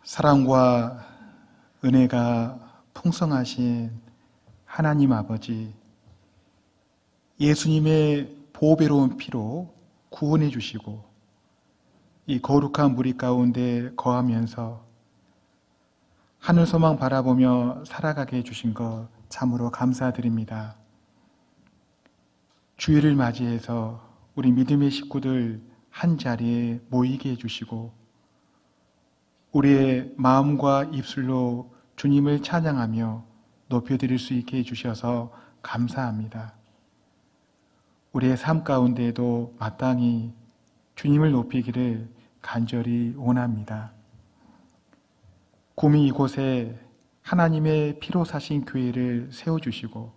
사랑과 은혜가 풍성하신 하나님 아버지, 예수님의 보배로운 피로 구원해 주시고 이 거룩한 무리 가운데 거하면서 하늘 소망 바라보며 살아가게 해주신 것 참으로 감사드립니다. 주일을 맞이해서 우리 믿음의 식구들 한 자리에 모이게 해주시고 우리의 마음과 입술로 주님을 찬양하며 높여드릴 수 있게 해주셔서 감사합니다. 우리의 삶 가운데에도 마땅히 주님을 높이기를 간절히 원합니다. 구미 이곳에 하나님의 피로 사신 교회를 세워주시고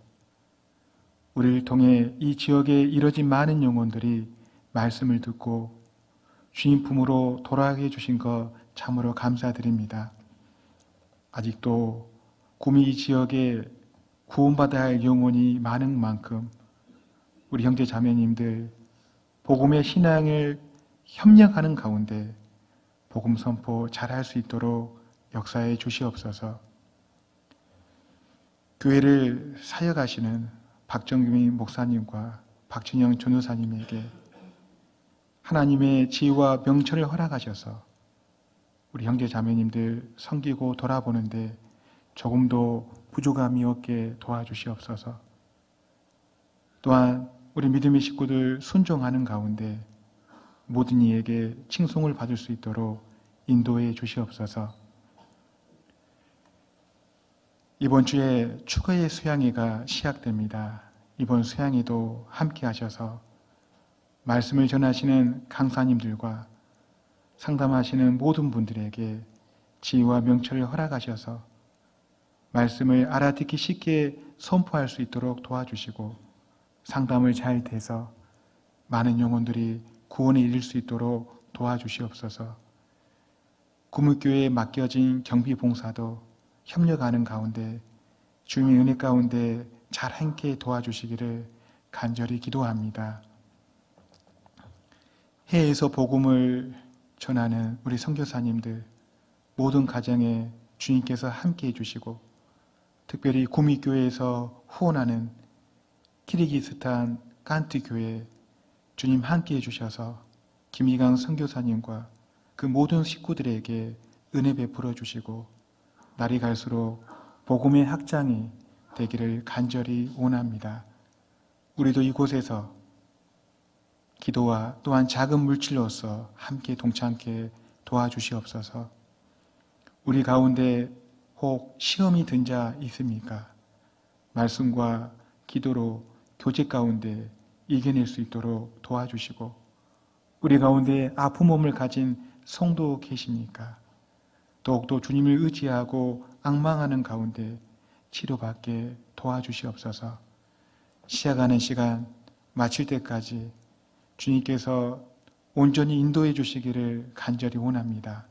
우리를 통해 이 지역에 이뤄진 많은 영혼들이 말씀을 듣고 주님 품으로 돌아가게 해주신 것 참으로 감사드립니다. 아직도 구미 이 지역에 구원받아야 할 영혼이 많은 만큼 우리 형제 자매님들 복음의 신앙을 협력하는 가운데 복음 선포 잘할 수 있도록 역사해 주시옵소서. 교회를 사역하시는 박정규민 목사님과 박진영 전도사님에게 하나님의 지혜와 명철을 허락하셔서 우리 형제 자매님들 섬기고 돌아보는데 조금도 부족함이 없게 도와주시옵소서. 또한 우리 믿음의 식구들 순종하는 가운데 모든 이에게 칭송을 받을 수 있도록 인도해 주시옵소서. 이번 주에 추가의 수양회가 시작됩니다. 이번 수양회도 함께 하셔서 말씀을 전하시는 강사님들과 상담하시는 모든 분들에게 지혜와 명철을 허락하셔서 말씀을 알아듣기 쉽게 선포할 수 있도록 도와주시고 상담을 잘 돼서 많은 영혼들이 구원에 이를 수 있도록 도와주시옵소서. 구물교회에 맡겨진 경비봉사도 협력하는 가운데 주님의 은혜 가운데 잘 함께 도와주시기를 간절히 기도합니다. 해외에서 복음을 전하는 우리 선교사님들 모든 가정에 주님께서 함께 해주시고 특별히 구미교회에서 후원하는 키르기스탄 깐트교회 주님 함께 해주셔서 김희강 선교사님과 그 모든 식구들에게 은혜 베풀어 주시고 날이 갈수록 복음의 확장이 되기를 간절히 원합니다. 우리도 이곳에서 기도와 또한 작은 물질로서 함께 동참케 도와주시옵소서. 우리 가운데 혹 시험이 든 자 있습니까? 말씀과 기도로 교제 가운데 이겨낼 수 있도록 도와주시고 우리 가운데 아픈 몸을 가진 성도 계십니까? 더욱더 주님을 의지하고 앙망하는 가운데 치료받게 도와주시옵소서. 시작하는 시간 마칠 때까지 주님께서 온전히 인도해 주시기를 간절히 원합니다.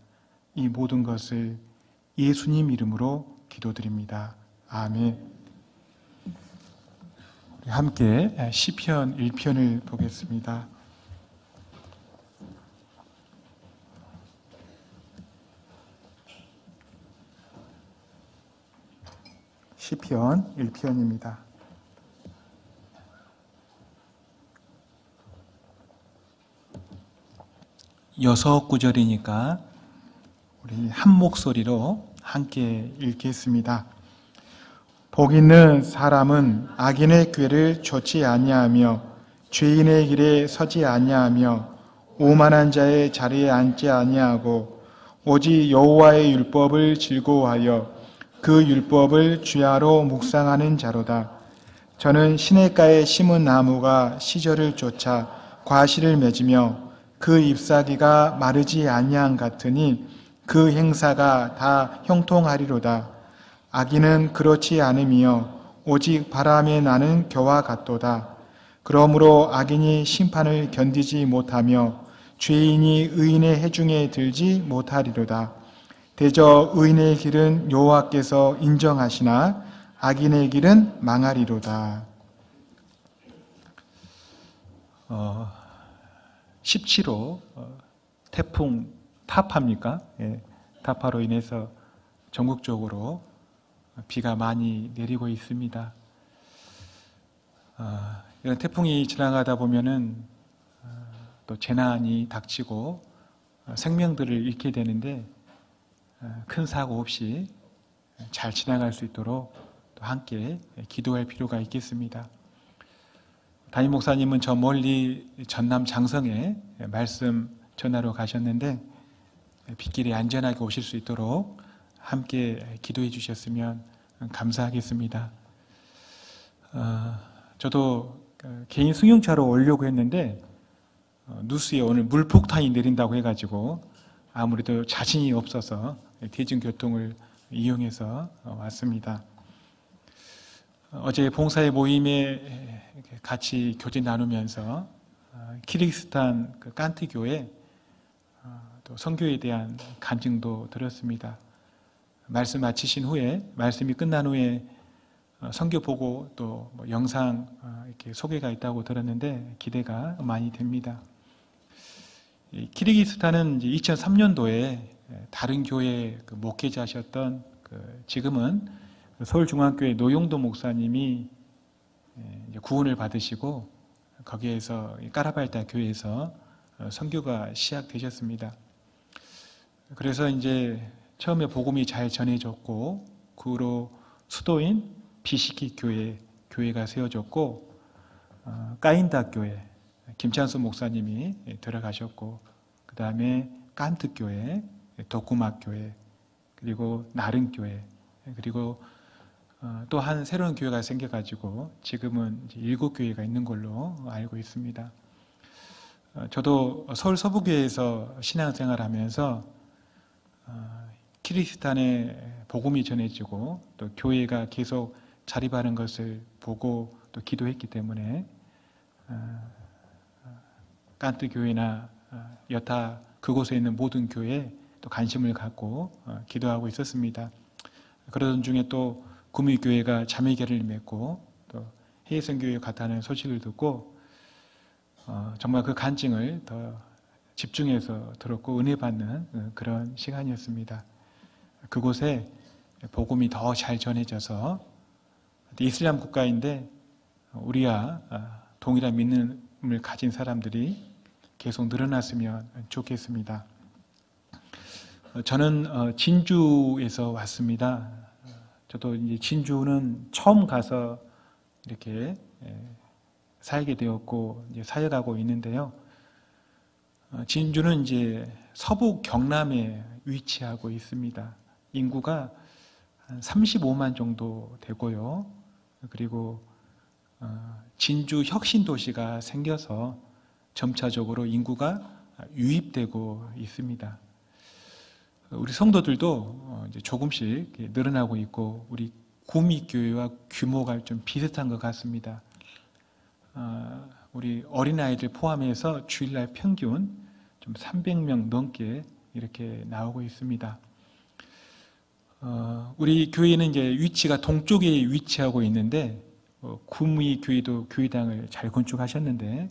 이 모든 것을 예수님 이름으로 기도드립니다. 아멘. 우리 함께 시편 1편을 보겠습니다. 시편 1편입니다. 여섯 구절이니까 우리 한 목소리로 함께 읽겠습니다. 복 있는 사람은 악인의 꾀를 좇지 아니하며 죄인의 길에 서지 아니하며 오만한 자의 자리에 앉지 아니하고 오직 여호와의 율법을 즐거워하여 그 율법을 주야로 묵상하는 자로다. 저는 시냇가에 심은 나무가 시절을 쫓아 과실을 맺으며 그 잎사귀가 마르지 아니함 같으니 그 행사가 다 형통하리로다. 악인은 그렇지 않으며 오직 바람에 나는 겨와 같도다. 그러므로 악인이 심판을 견디지 못하며 죄인이 의인의 해중에 들지 못하리로다. 대저 의인의 길은 여호와께서 인정하시나 악인의 길은 망하리로다. 17호 태풍 타파입니까? 예, 격타파로 인해서 전국적으로 비가 많이 내리고 있습니다. 이런 태풍이 지나가다 보면은 또 재난이 닥치고 생명들을 잃게 되는데 큰 사고 없이 잘 지나갈 수 있도록 또 함께 기도할 필요가 있겠습니다. 담임 목사님은 저 멀리 전남 장성에 말씀 전하러 가셨는데 빗길에 안전하게 오실 수 있도록 함께 기도해 주셨으면 감사하겠습니다. 저도 개인 승용차로 오려고 했는데 뉴스에 오늘 물폭탄이 내린다고 해가지고 아무래도 자신이 없어서 대중교통을 이용해서 왔습니다. 어제 봉사의 모임에 같이 교제 나누면서 키르기스탄 깐트 교회 또 선교에 대한 간증도 들었습니다. 말씀 마치신 후에 말씀이 끝난 후에 선교 보고 또 영상 이렇게 소개가 있다고 들었는데 기대가 많이 됩니다. 키르기스탄은 2003년도에 다른 교회 목회자셨던 지금은 서울중앙교회 노용도 목사님이 구원을 받으시고 거기에서 까라발타 교회에서 선교가 시작되셨습니다. 그래서 이제 처음에 복음이 잘 전해졌고 그 후로 수도인 비시키 교회가 세워졌고 까인다 교회 김찬수 목사님이 들어가셨고 그 다음에 깐트 교회, 도쿠막 교회 그리고 나른 교회 그리고 또 한 새로운 교회가 생겨가지고 지금은 이제 7교회가 있는 걸로 알고 있습니다. 저도 서울 서부교회에서 신앙생활하면서 키르기스탄에 복음이 전해지고 또 교회가 계속 자립하는 것을 보고 또 기도했기 때문에 깐트 교회나 여타 그곳에 있는 모든 교회에 또 관심을 갖고 기도하고 있었습니다. 그러던 중에 또 구미교회가 자매결을 맺고 또 해외선교회 갔다는 소식을 듣고 정말 그 간증을 더 집중해서 들었고 은혜 받는 그런 시간이었습니다. 그곳에 복음이 더 잘 전해져서 이슬람 국가인데 우리와 동일한 믿음을 가진 사람들이 계속 늘어났으면 좋겠습니다. 저는 진주에서 왔습니다. 저도 이제 진주는 처음 가서 이렇게 살게 되었고 이제 사역하고 있는데요. 진주는 이제 서부 경남에 위치하고 있습니다. 인구가 한 35만 정도 되고요. 그리고 진주 혁신도시가 생겨서 점차적으로 인구가 유입되고 있습니다. 우리 성도들도 이제 조금씩 늘어나고 있고 우리 구미교회와 규모가 좀 비슷한 것 같습니다. 우리 어린아이들 포함해서 주일날 평균 좀 300명 넘게 이렇게 나오고 있습니다. 우리 교회는 이제 위치가 동쪽에 위치하고 있는데 구미 교회도 교회당을 잘 건축하셨는데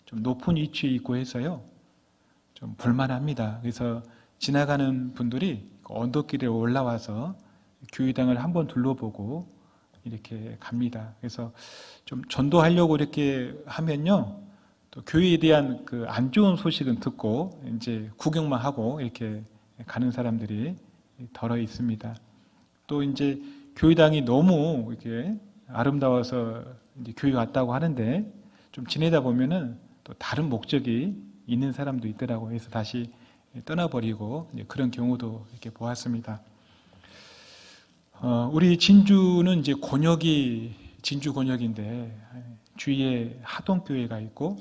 좀 높은 위치에 있고 해서요 좀 볼만합니다. 그래서 지나가는 분들이 언덕길에 올라와서 교회당을 한번 둘러보고 이렇게 갑니다. 그래서 좀 전도하려고 이렇게 하면요, 또 교회에 대한 그 안 좋은 소식은 듣고 이제 구경만 하고 이렇게 가는 사람들이 덜어 있습니다. 또 이제 교회당이 너무 이렇게 아름다워서 이제 교회 왔다고 하는데 좀 지내다 보면은 또 다른 목적이 있는 사람도 있더라고요. 그래서 다시 떠나버리고 그런 경우도 이렇게 보았습니다. 우리 진주는 이제 진주 권역인데 주위에 하동교회가 있고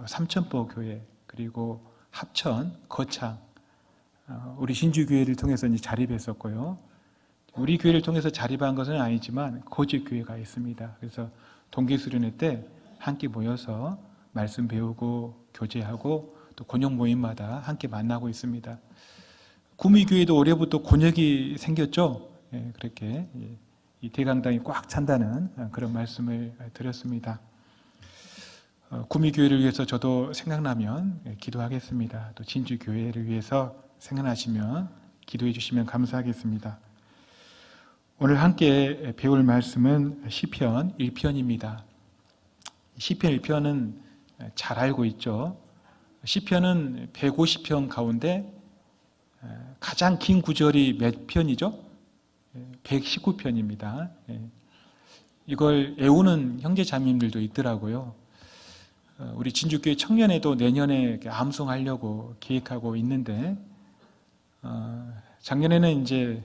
삼천포 교회 그리고 합천, 거창 우리 진주교회를 통해서 이제 자립했었고요. 우리 교회를 통해서 자립한 것은 아니지만 거제교회가 있습니다. 그래서 동계수련회 때 함께 모여서 말씀 배우고 교제하고 또 권역 모임마다 함께 만나고 있습니다. 구미교회도 올해부터 권역이 생겼죠. 그렇게 이 대강당이 꽉 찬다는 그런 말씀을 드렸습니다. 구미교회를 위해서 저도 생각나면 기도하겠습니다. 또 진주교회를 위해서 생각나시면 기도해 주시면 감사하겠습니다. 오늘 함께 배울 말씀은 시편 1편입니다. 시편 1편은 잘 알고 있죠. 시편은 150편 가운데 가장 긴 구절이 몇 편이죠? 119편입니다. 이걸 외우는 형제 자매님들도 있더라고요. 우리 진주교회 청년회도 내년에 암송하려고 계획하고 있는데, 작년에는 이제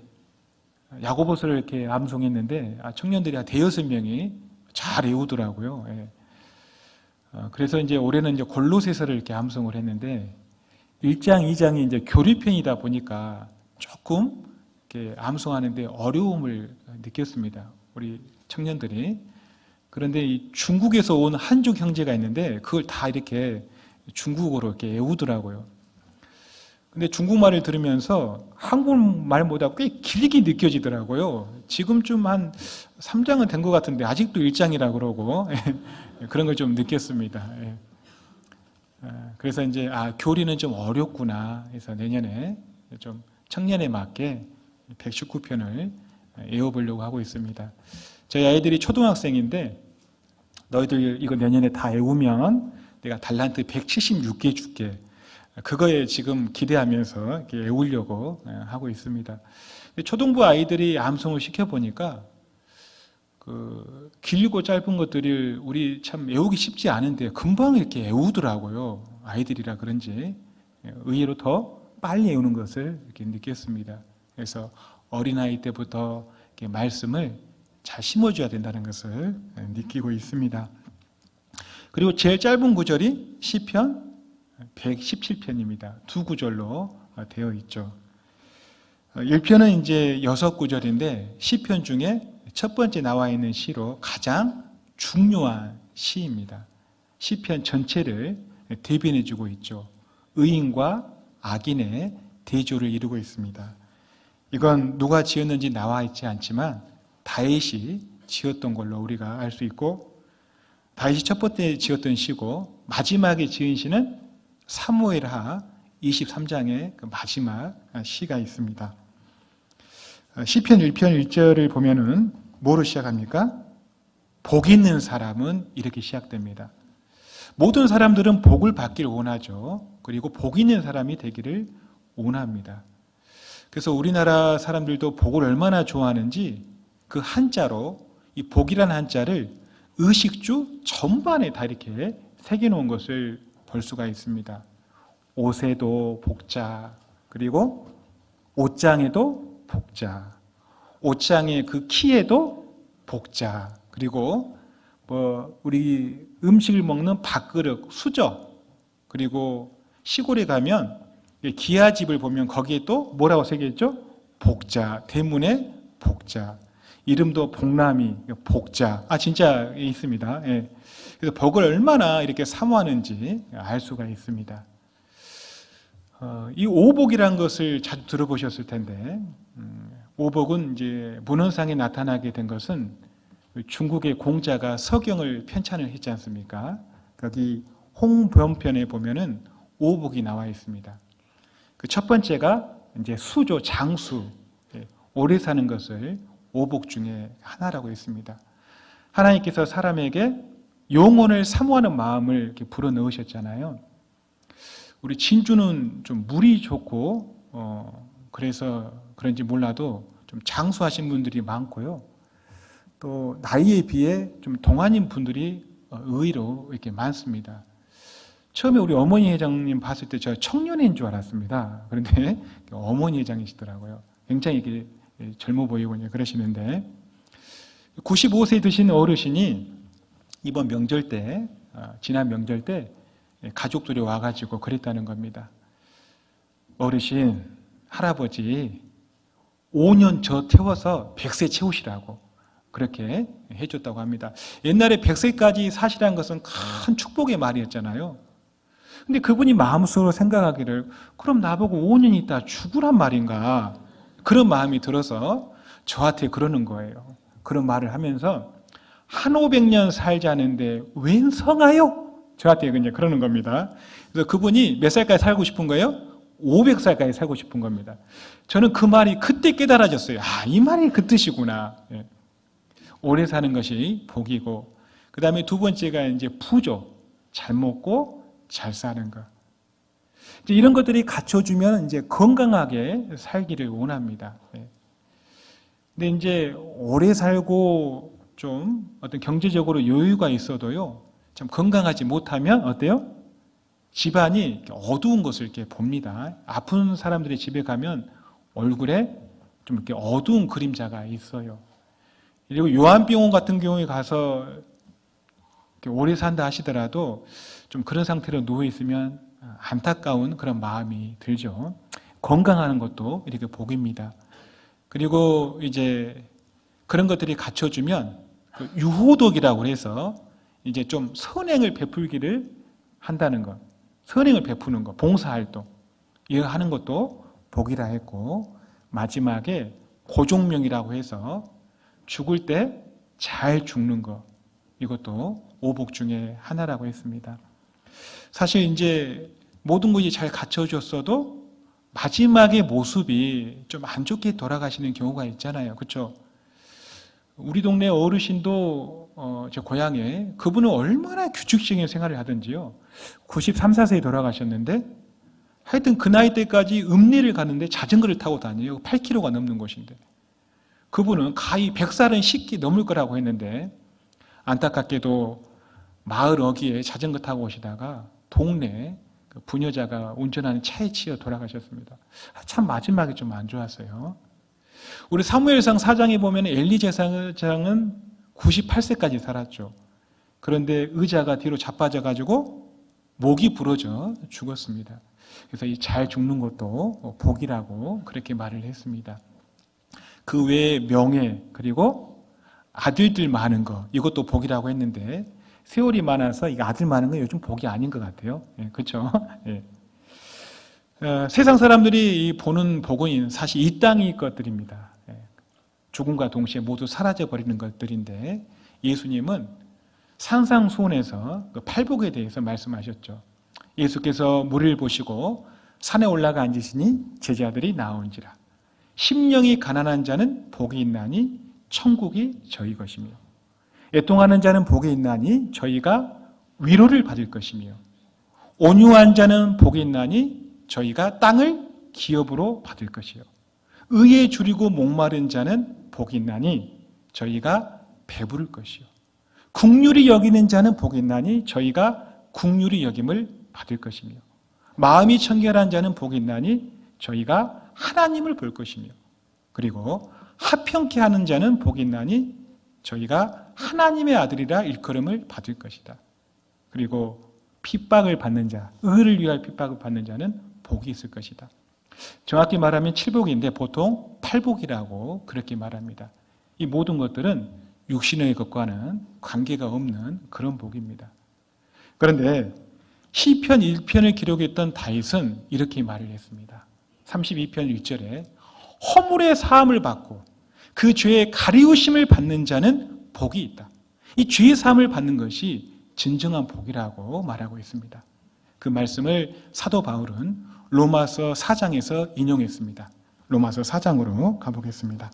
야고보서를 이렇게 암송했는데, 청년들이 한 5-6명이 잘 외우더라고요. 그래서 이제 올해는 이제 골로새서를 이렇게 암송을 했는데, 1장, 2장이 이제 교리편이다 보니까 조금 이렇게 암송하는데 어려움을 느꼈습니다. 우리 청년들이. 그런데 이 중국에서 온 한족 형제가 있는데 그걸 다 이렇게 중국어로 이렇게 외우더라고요. 근데 중국말을 들으면서 한국말보다 꽤 길게 느껴지더라고요. 지금쯤 한 3장은 된 것 같은데 아직도 1장이라 그러고 그런 걸 좀 느꼈습니다. 그래서 이제 교리는 좀 어렵구나 해서 내년에 좀 청년에 맞게 119편을 외워보려고 하고 있습니다. 저희 아이들이 초등학생인데, 너희들 이거 내년에 다 외우면 내가 달란트 176개 줄게. 그거에 지금 기대하면서 이렇게 외우려고 하고 있습니다. 초등부 아이들이 암송을 시켜보니까 그 길고 짧은 것들을 우리 참 외우기 쉽지 않은데 금방 이렇게 외우더라고요. 아이들이라 그런지 의외로 더 빨리 외우는 것을 이렇게 느꼈습니다. 그래서 어린아이 때부터 이렇게 말씀을 잘 심어줘야 된다는 것을 느끼고 있습니다. 그리고 제일 짧은 구절이 시편 117편입니다. 2구절로 되어 있죠. 1편은 이제 6구절인데 시편 중에 첫 번째 나와 있는 시로 가장 중요한 시입니다. 시편 전체를 대변해주고 있죠. 의인과 악인의 대조를 이루고 있습니다. 이건 누가 지었는지 나와 있지 않지만 다윗이 지었던 걸로 우리가 알 수 있고, 다윗이 첫 번째 지었던 시고 마지막에 지은 시는 사무엘하 23장의 그 마지막 시가 있습니다. 시편 1편 1절을 보면은 뭐로 시작합니까? 복 있는 사람은 이렇게 시작됩니다. 모든 사람들은 복을 받기를 원하죠. 그리고 복 있는 사람이 되기를 원합니다. 그래서 우리나라 사람들도 복을 얼마나 좋아하는지 그 한자로, 이 복이라는 한자를 의식주 전반에 다 이렇게 새겨놓은 것을 볼 수가 있습니다. 옷에도 복자, 그리고 옷장에도 복자, 옷장의 그 키에도 복자, 그리고 우리 음식을 먹는 밥그릇, 수저, 그리고 시골에 가면 기아집을 보면 거기에 또 뭐라고 새겨있죠? 복자, 대문에 복자, 이름도 복남이, 복자, 진짜 있습니다. 그래서 복을 얼마나 이렇게 사모하는지 알 수가 있습니다. 이 오복이라는 것을 자주 들어보셨을 텐데, 오복은 이제 문헌상에 나타나게 된 것은 중국의 공자가 서경을 편찬을 했지 않습니까? 거기 홍변편에 보면은 오복이 나와 있습니다. 그 첫 번째가 이제 수조, 장수, 오래 사는 것을 오복 중에 하나라고 했습니다. 하나님께서 사람에게 영혼을 사모하는 마음을 이렇게 불어넣으셨잖아요. 우리 진주는 좀 물이 좋고, 그래서 그런지 몰라도 좀 장수하신 분들이 많고요. 또 나이에 비해 좀 동안인 분들이 의외로 이렇게 많습니다. 처음에 우리 어머니 회장님 봤을 때 저 청년인 줄 알았습니다. 그런데 어머니 회장이시더라고요. 굉장히 이렇게 젊어 보이고 그러시는데, 95세 드신 어르신이 이번 명절 때, 지난 명절 때 가족들이 와가지고 그랬다는 겁니다. 어르신, 할아버지 5년 저 태워서 100세 채우시라고 그렇게 해줬다고 합니다. 옛날에 100세까지 사시라는 것은 큰 축복의 말이었잖아요. 근데 그분이 마음속으로 생각하기를 그럼 나보고 5년 있다 죽으란 말인가, 그런 마음이 들어서 저한테 그러는 거예요. 그런 말을 하면서 한 500년 살자는데 웬 성하요? 저한테 그냥 그러는 겁니다. 그래서 그분이 몇 살까지 살고 싶은 거예요? 500살까지 살고 싶은 겁니다. 저는 그 말이 그때 깨달아졌어요. 아, 이 말이 그 뜻이구나. 예. 오래 사는 것이 복이고, 그 다음에 두 번째가 이제 부조, 잘 먹고 잘 사는 것. 이제 이런 것들이 갖춰주면 이제 건강하게 살기를 원합니다. 예. 근데 이제 오래 살고 좀 어떤 경제적으로 여유가 있어도요, 참 건강하지 못하면 어때요? 집안이 어두운 것을 이렇게 봅니다. 아픈 사람들의 집에 가면 얼굴에 좀 이렇게 어두운 그림자가 있어요. 그리고 요한병원 같은 경우에 가서 오래 산다 하시더라도 좀 그런 상태로 누워 있으면 안타까운 그런 마음이 들죠. 건강하는 것도 이렇게 복입니다. 그리고 이제 그런 것들이 갖춰주면 유호덕이라고 해서 이제 좀 선행을 베풀기를 한다는 것. 선행을 베푸는 것, 봉사활동. 이거 하는 것도 복이라 했고, 마지막에 고종명이라고 해서 죽을 때 잘 죽는 것. 이것도 오복 중에 하나라고 했습니다. 사실 이제 모든 것이 잘 갖춰졌어도 마지막의 모습이 좀 안 좋게 돌아가시는 경우가 있잖아요. 그렇죠? 우리 동네 어르신도 제 고향에 그분은 얼마나 규칙적인 생활을 하든지요. 93, 4세에 돌아가셨는데 하여튼 그 나이 때까지 읍내를 가는데 자전거를 타고 다녀요. 8km가 넘는 곳인데. 그분은 가히 100살은 쉽게 넘을 거라고 했는데 안타깝게도 마을 어귀에 자전거 타고 오시다가 동네 부녀자가 운전하는 차에 치여 돌아가셨습니다. 참 마지막이 좀 안 좋았어요. 우리 사무엘상 4장에 보면 엘리 제사장은 98세까지 살았죠. 그런데 의자가 뒤로 자빠져가지고 목이 부러져 죽었습니다. 그래서 이 잘 죽는 것도 복이라고 그렇게 말을 했습니다. 그 외에 명예 그리고 아들들 많은 거 이것도 복이라고 했는데 세월이 많아서 이 아들 많은 건 요즘 복이 아닌 것 같아요. 예, 그렇죠? 예. 세상 사람들이 보는 복은 사실 이 땅의 것들입니다. 예. 죽음과 동시에 모두 사라져버리는 것들인데 예수님은 산상수훈에서 그 팔복에 대해서 말씀하셨죠. 예수께서 무리를 보시고 산에 올라가 앉으시니 제자들이 나온지라. 심령이 가난한 자는 복이 있나니 천국이 저희 것이며 애통하는 자는 복이 있나니 저희가 위로를 받을 것이며 온유한 자는 복이 있나니 저희가 땅을 기업으로 받을 것이요 의에 줄이고 목마른 자는 복이 있나니 저희가 배부를 것이요 긍휼히 여기는 자는 복이 있나니 저희가 긍휼히 여김을 받을 것이며 마음이 청결한 자는 복이 있나니 저희가 하나님을 볼 것이며 그리고 화평케 하는 자는 복이 있나니 저희가 하나님의 아들이라 일컬음을 받을 것이다. 그리고 핍박을 받는 자, 의를 위하여 핍박을 받는 자는 복이 있을 것이다. 정확히 말하면 7복인데 보통 8복이라고 그렇게 말합니다. 이 모든 것들은 육신의 것과는 관계가 없는 그런 복입니다. 그런데 시편 1편을 기록했던 다윗은 이렇게 말을 했습니다. 32편 1절에 허물의 사함을 받고 그 죄의 가리우심을 받는 자는 복이 있다. 이 죄의 사함을 받는 것이 진정한 복이라고 말하고 있습니다. 그 말씀을 사도 바울은 로마서 4장에서 인용했습니다. 로마서 4장으로 가보겠습니다.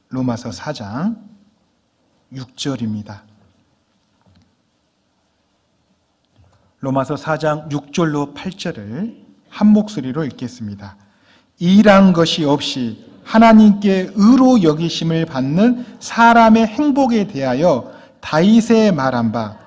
로마서 4장 6절입니다. 로마서 4장 6절로 8절을 한 목소리로 읽겠습니다. 일한 것이 없이 하나님께 의로 여기심을 받는 사람의 행복에 대하여 다윗의 말한 바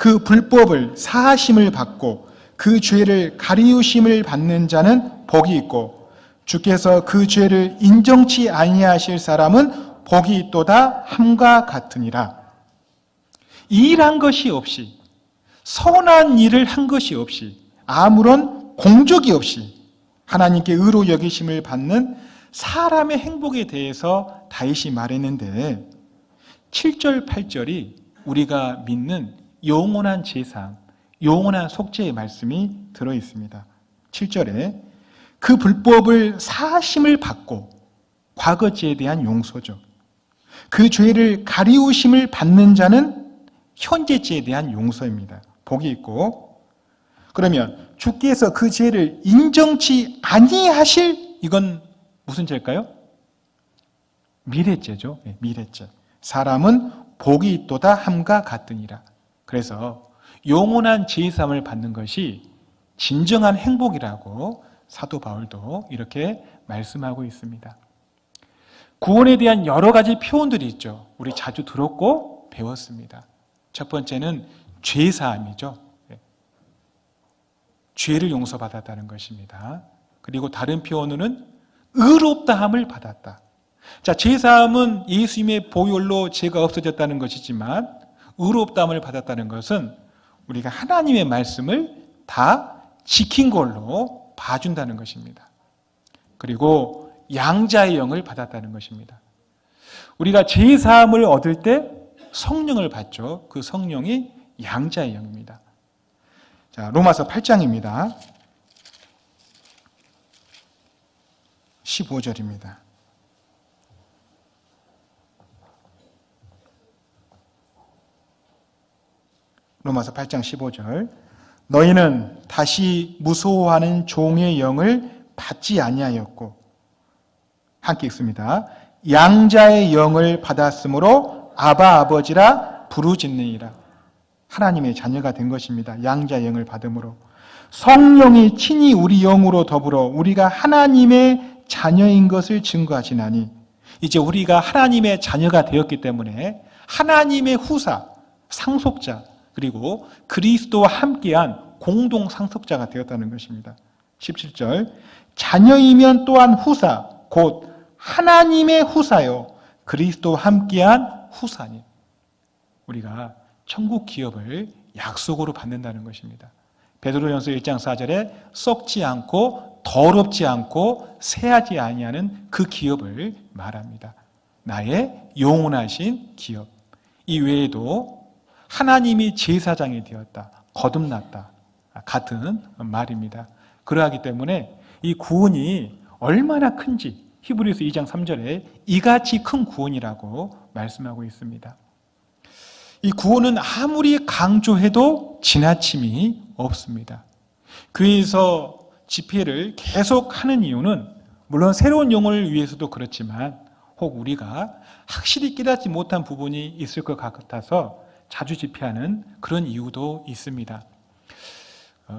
그 불법을 사하심을 받고 그 죄를 가리우심을 받는 자는 복이 있고 주께서 그 죄를 인정치 아니하실 사람은 복이 있도다 함과 같으니라. 일한 것이 없이 선한 일을 한 것이 없이 아무런 공적이 없이 하나님께 의로 여기심을 받는 사람의 행복에 대해서 다윗이 말했는데 7절, 8절이 우리가 믿는 영원한 제사, 영원한 속죄의 말씀이 들어있습니다. 7절에 그 불법을 사하심을 받고 과거죄에 대한 용서죠. 그 죄를 가리우심을 받는 자는 현재죄에 대한 용서입니다. 복이 있고, 그러면 주께서 그 죄를 인정치 아니하실, 이건 무슨 죄일까요? 미래죄죠. 미래죄. 사람은 복이 있도다 함과 같으니라. 그래서 영원한 죄사함을 받는 것이 진정한 행복이라고 사도 바울도 이렇게 말씀하고 있습니다. 구원에 대한 여러 가지 표현들이 있죠. 우리 자주 들었고 배웠습니다. 첫 번째는 죄사함이죠. 죄를 용서받았다는 것입니다. 그리고 다른 표현으로는 의롭다함을 받았다. 자, 죄사함은 예수님의 보혈로 죄가 없어졌다는 것이지만 의롭다함을 받았다는 것은 우리가 하나님의 말씀을 다 지킨 걸로 봐준다는 것입니다. 그리고 양자의 영을 받았다는 것입니다. 우리가 죄사함을 얻을 때 성령을 받죠. 그 성령이 양자의 영입니다. 자, 로마서 8장입니다. 15절입니다. 로마서 8장 15절. 너희는 다시 무서워하는 종의 영을 받지 아니하였고, 함께 읽습니다. 양자의 영을 받았으므로 아바 아버지라 부르짖느니라. 하나님의 자녀가 된 것입니다. 양자의 영을 받음으로. 성령이 친히 우리 영으로 더불어 우리가 하나님의 자녀인 것을 증거하시나니, 이제 우리가 하나님의 자녀가 되었기 때문에 하나님의 후사, 상속자, 그리고 그리스도와 함께한 공동 상속자가 되었다는 것입니다. 17절. 자녀이면 또한 후사, 곧 하나님의 후사요 그리스도와 함께한 후사니. 우리가 천국 기업을 약속으로 받는다는 것입니다. 베드로전서 1장 4절에 썩지 않고 더럽지 않고 새하지 아니하는 그 기업을 말합니다. 나의 영원하신 기업. 이 외에도 하나님이 제사장이 되었다, 거듭났다, 같은 말입니다. 그러하기 때문에 이 구원이 얼마나 큰지 히브리서 2장 3절에 이같이 큰 구원이라고 말씀하고 있습니다. 이 구원은 아무리 강조해도 지나침이 없습니다. 교회에서 집회를 계속하는 이유는 물론 새로운 영혼을 위해서도 그렇지만 혹 우리가 확실히 깨닫지 못한 부분이 있을 것 같아서 자주 집회하는 그런 이유도 있습니다.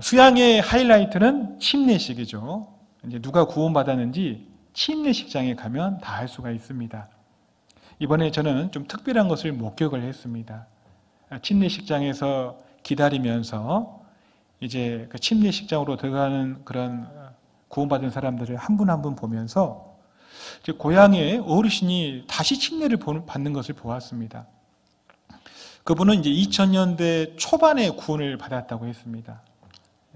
수양의 하이라이트는 침례식이죠. 이제 누가 구원받았는지 침례식장에 가면 다 알 수가 있습니다. 이번에 저는 좀 특별한 것을 목격을 했습니다. 침례식장에서 기다리면서 이제 그 침례식장으로 들어가는 그런 구원받은 사람들을 한 분 한 분 보면서 고향의 어르신이 다시 침례를 받는 것을 보았습니다. 그분은 이제 2000년대 초반에 구원을 받았다고 했습니다.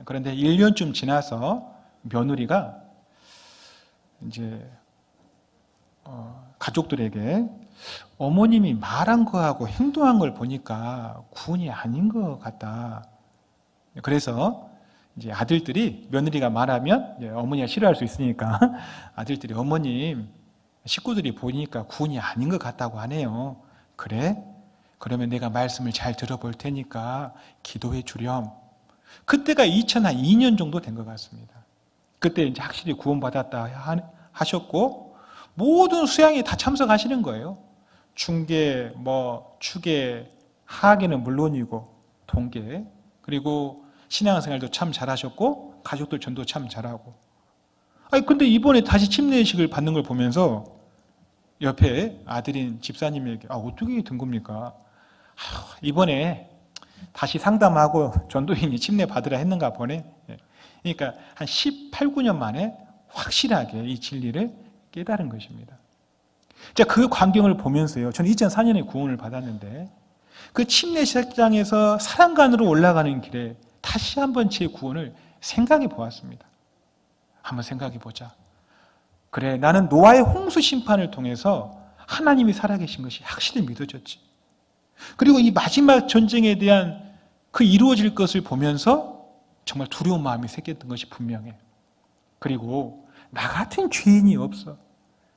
그런데 1년쯤 지나서 며느리가 이제 가족들에게 어머님이 말한 거하고 행동한 걸 보니까 구원이 아닌 것 같다. 그래서 이제 아들들이 며느리가 말하면 이제 어머니가 싫어할 수 있으니까 아들들이 어머님 식구들이 보니까 구원이 아닌 것 같다고 하네요. 그래? 그러면 내가 말씀을 잘 들어볼 테니까 기도해 주렴. 그때가 2002년 정도 된 것 같습니다. 그때 이제 확실히 구원받았다 하셨고 모든 수양에 다 참석하시는 거예요. 중계, 추계, 하계는 물론이고 동계, 그리고 신앙생활도 참 잘하셨고 가족들 전도 참 잘하고. 근데 이번에 다시 침례식을 받는 걸 보면서 옆에 아들인 집사님에게 어떻게 된 겁니까? 이번에 다시 상담하고 전도인이 침례 받으라 했는가 보네. 그러니까 한 18, 9년 만에 확실하게 이 진리를 깨달은 것입니다. 자, 그 광경을 보면서요, 저는 2004년에 구원을 받았는데 그 침례식장에서 사랑관으로 올라가는 길에 다시 한번 제 구원을 생각해 보았습니다. 한번 생각해 보자. 그래, 나는 노아의 홍수 심판을 통해서 하나님이 살아계신 것이 확실히 믿어졌지. 그리고 이 마지막 전쟁에 대한 그 이루어질 것을 보면서 정말 두려운 마음이 생겼던 것이 분명해. 그리고 나 같은 죄인이 없어.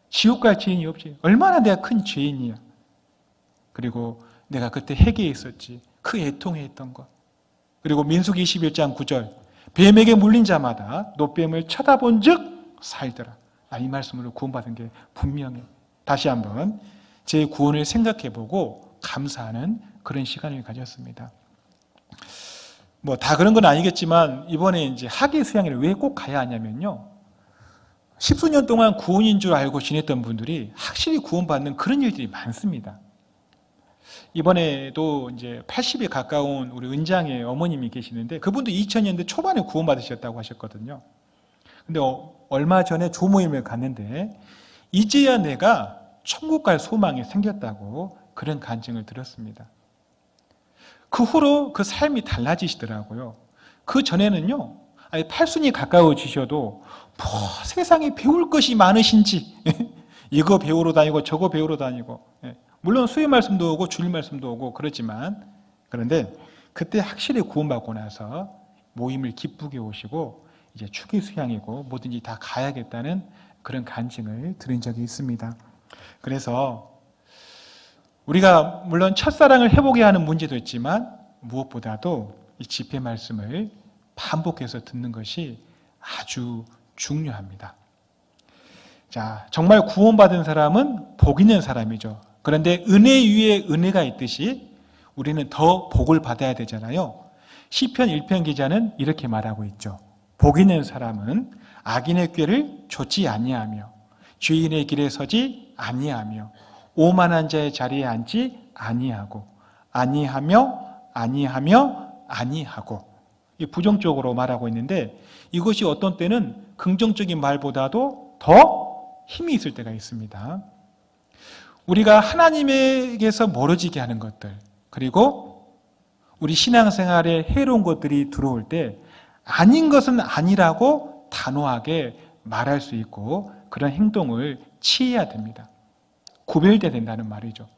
지옥 갈 죄인이 없지. 얼마나 내가 큰 죄인이야. 그리고 내가 그때 회개에 있었지. 그 애통해 했던 것. 그리고 민수기 21장 9절 뱀에게 물린 자마다 노뱀을 쳐다본 즉 살더라. 이 말씀으로 구원받은 게 분명해. 다시 한번 제 구원을 생각해보고 감사하는 그런 시간을 가졌습니다. 뭐 다 그런 건 아니겠지만 이번에 이제 학예 수양회를 왜 꼭 가야 하냐면요. 10수년 동안 구원인 줄 알고 지냈던 분들이 확실히 구원받는 그런 일들이 많습니다. 이번에도 이제 80에 가까운 우리 은장의 어머님이 계시는데 그분도 2000년대 초반에 구원받으셨다고 하셨거든요. 근데 얼마 전에 조모임을 갔는데 이제야 내가 천국 갈 소망이 생겼다고 그런 간증을 들었습니다. 그 후로 그 삶이 달라지시더라고요. 그 전에는요, 팔순이 가까워지셔도 세상에 배울 것이 많으신지 이거 배우러 다니고 저거 배우러 다니고, 물론 수요 말씀도 오고 주일 말씀도 오고 그렇지만, 그런데 그때 확실히 구원받고 나서 모임을 기쁘게 오시고 이제 축의 수양이고 뭐든지 다 가야겠다는 그런 간증을 들은 적이 있습니다. 그래서 우리가 물론 첫사랑을 해보게 하는 문제도 있지만 무엇보다도 이 집회 말씀을 반복해서 듣는 것이 아주 중요합니다. 자, 정말 구원받은 사람은 복 있는 사람이죠. 그런데 은혜 위에 은혜가 있듯이 우리는 더 복을 받아야 되잖아요. 시편 1편 기자는 이렇게 말하고 있죠. 복 있는 사람은 악인의 꾀를 좇지 아니하며 죄인의 길에 서지 아니하며 오만한 자의 자리에 앉지 아니하고 아니하고 이 부정적으로 말하고 있는데 이것이 어떤 때는 긍정적인 말보다도 더 힘이 있을 때가 있습니다. 우리가 하나님에게서 멀어지게 하는 것들, 그리고 우리 신앙생활에 해로운 것들이 들어올 때 아닌 것은 아니라고 단호하게 말할 수 있고 그런 행동을 취해야 됩니다. 구별돼야 된다는 말이죠.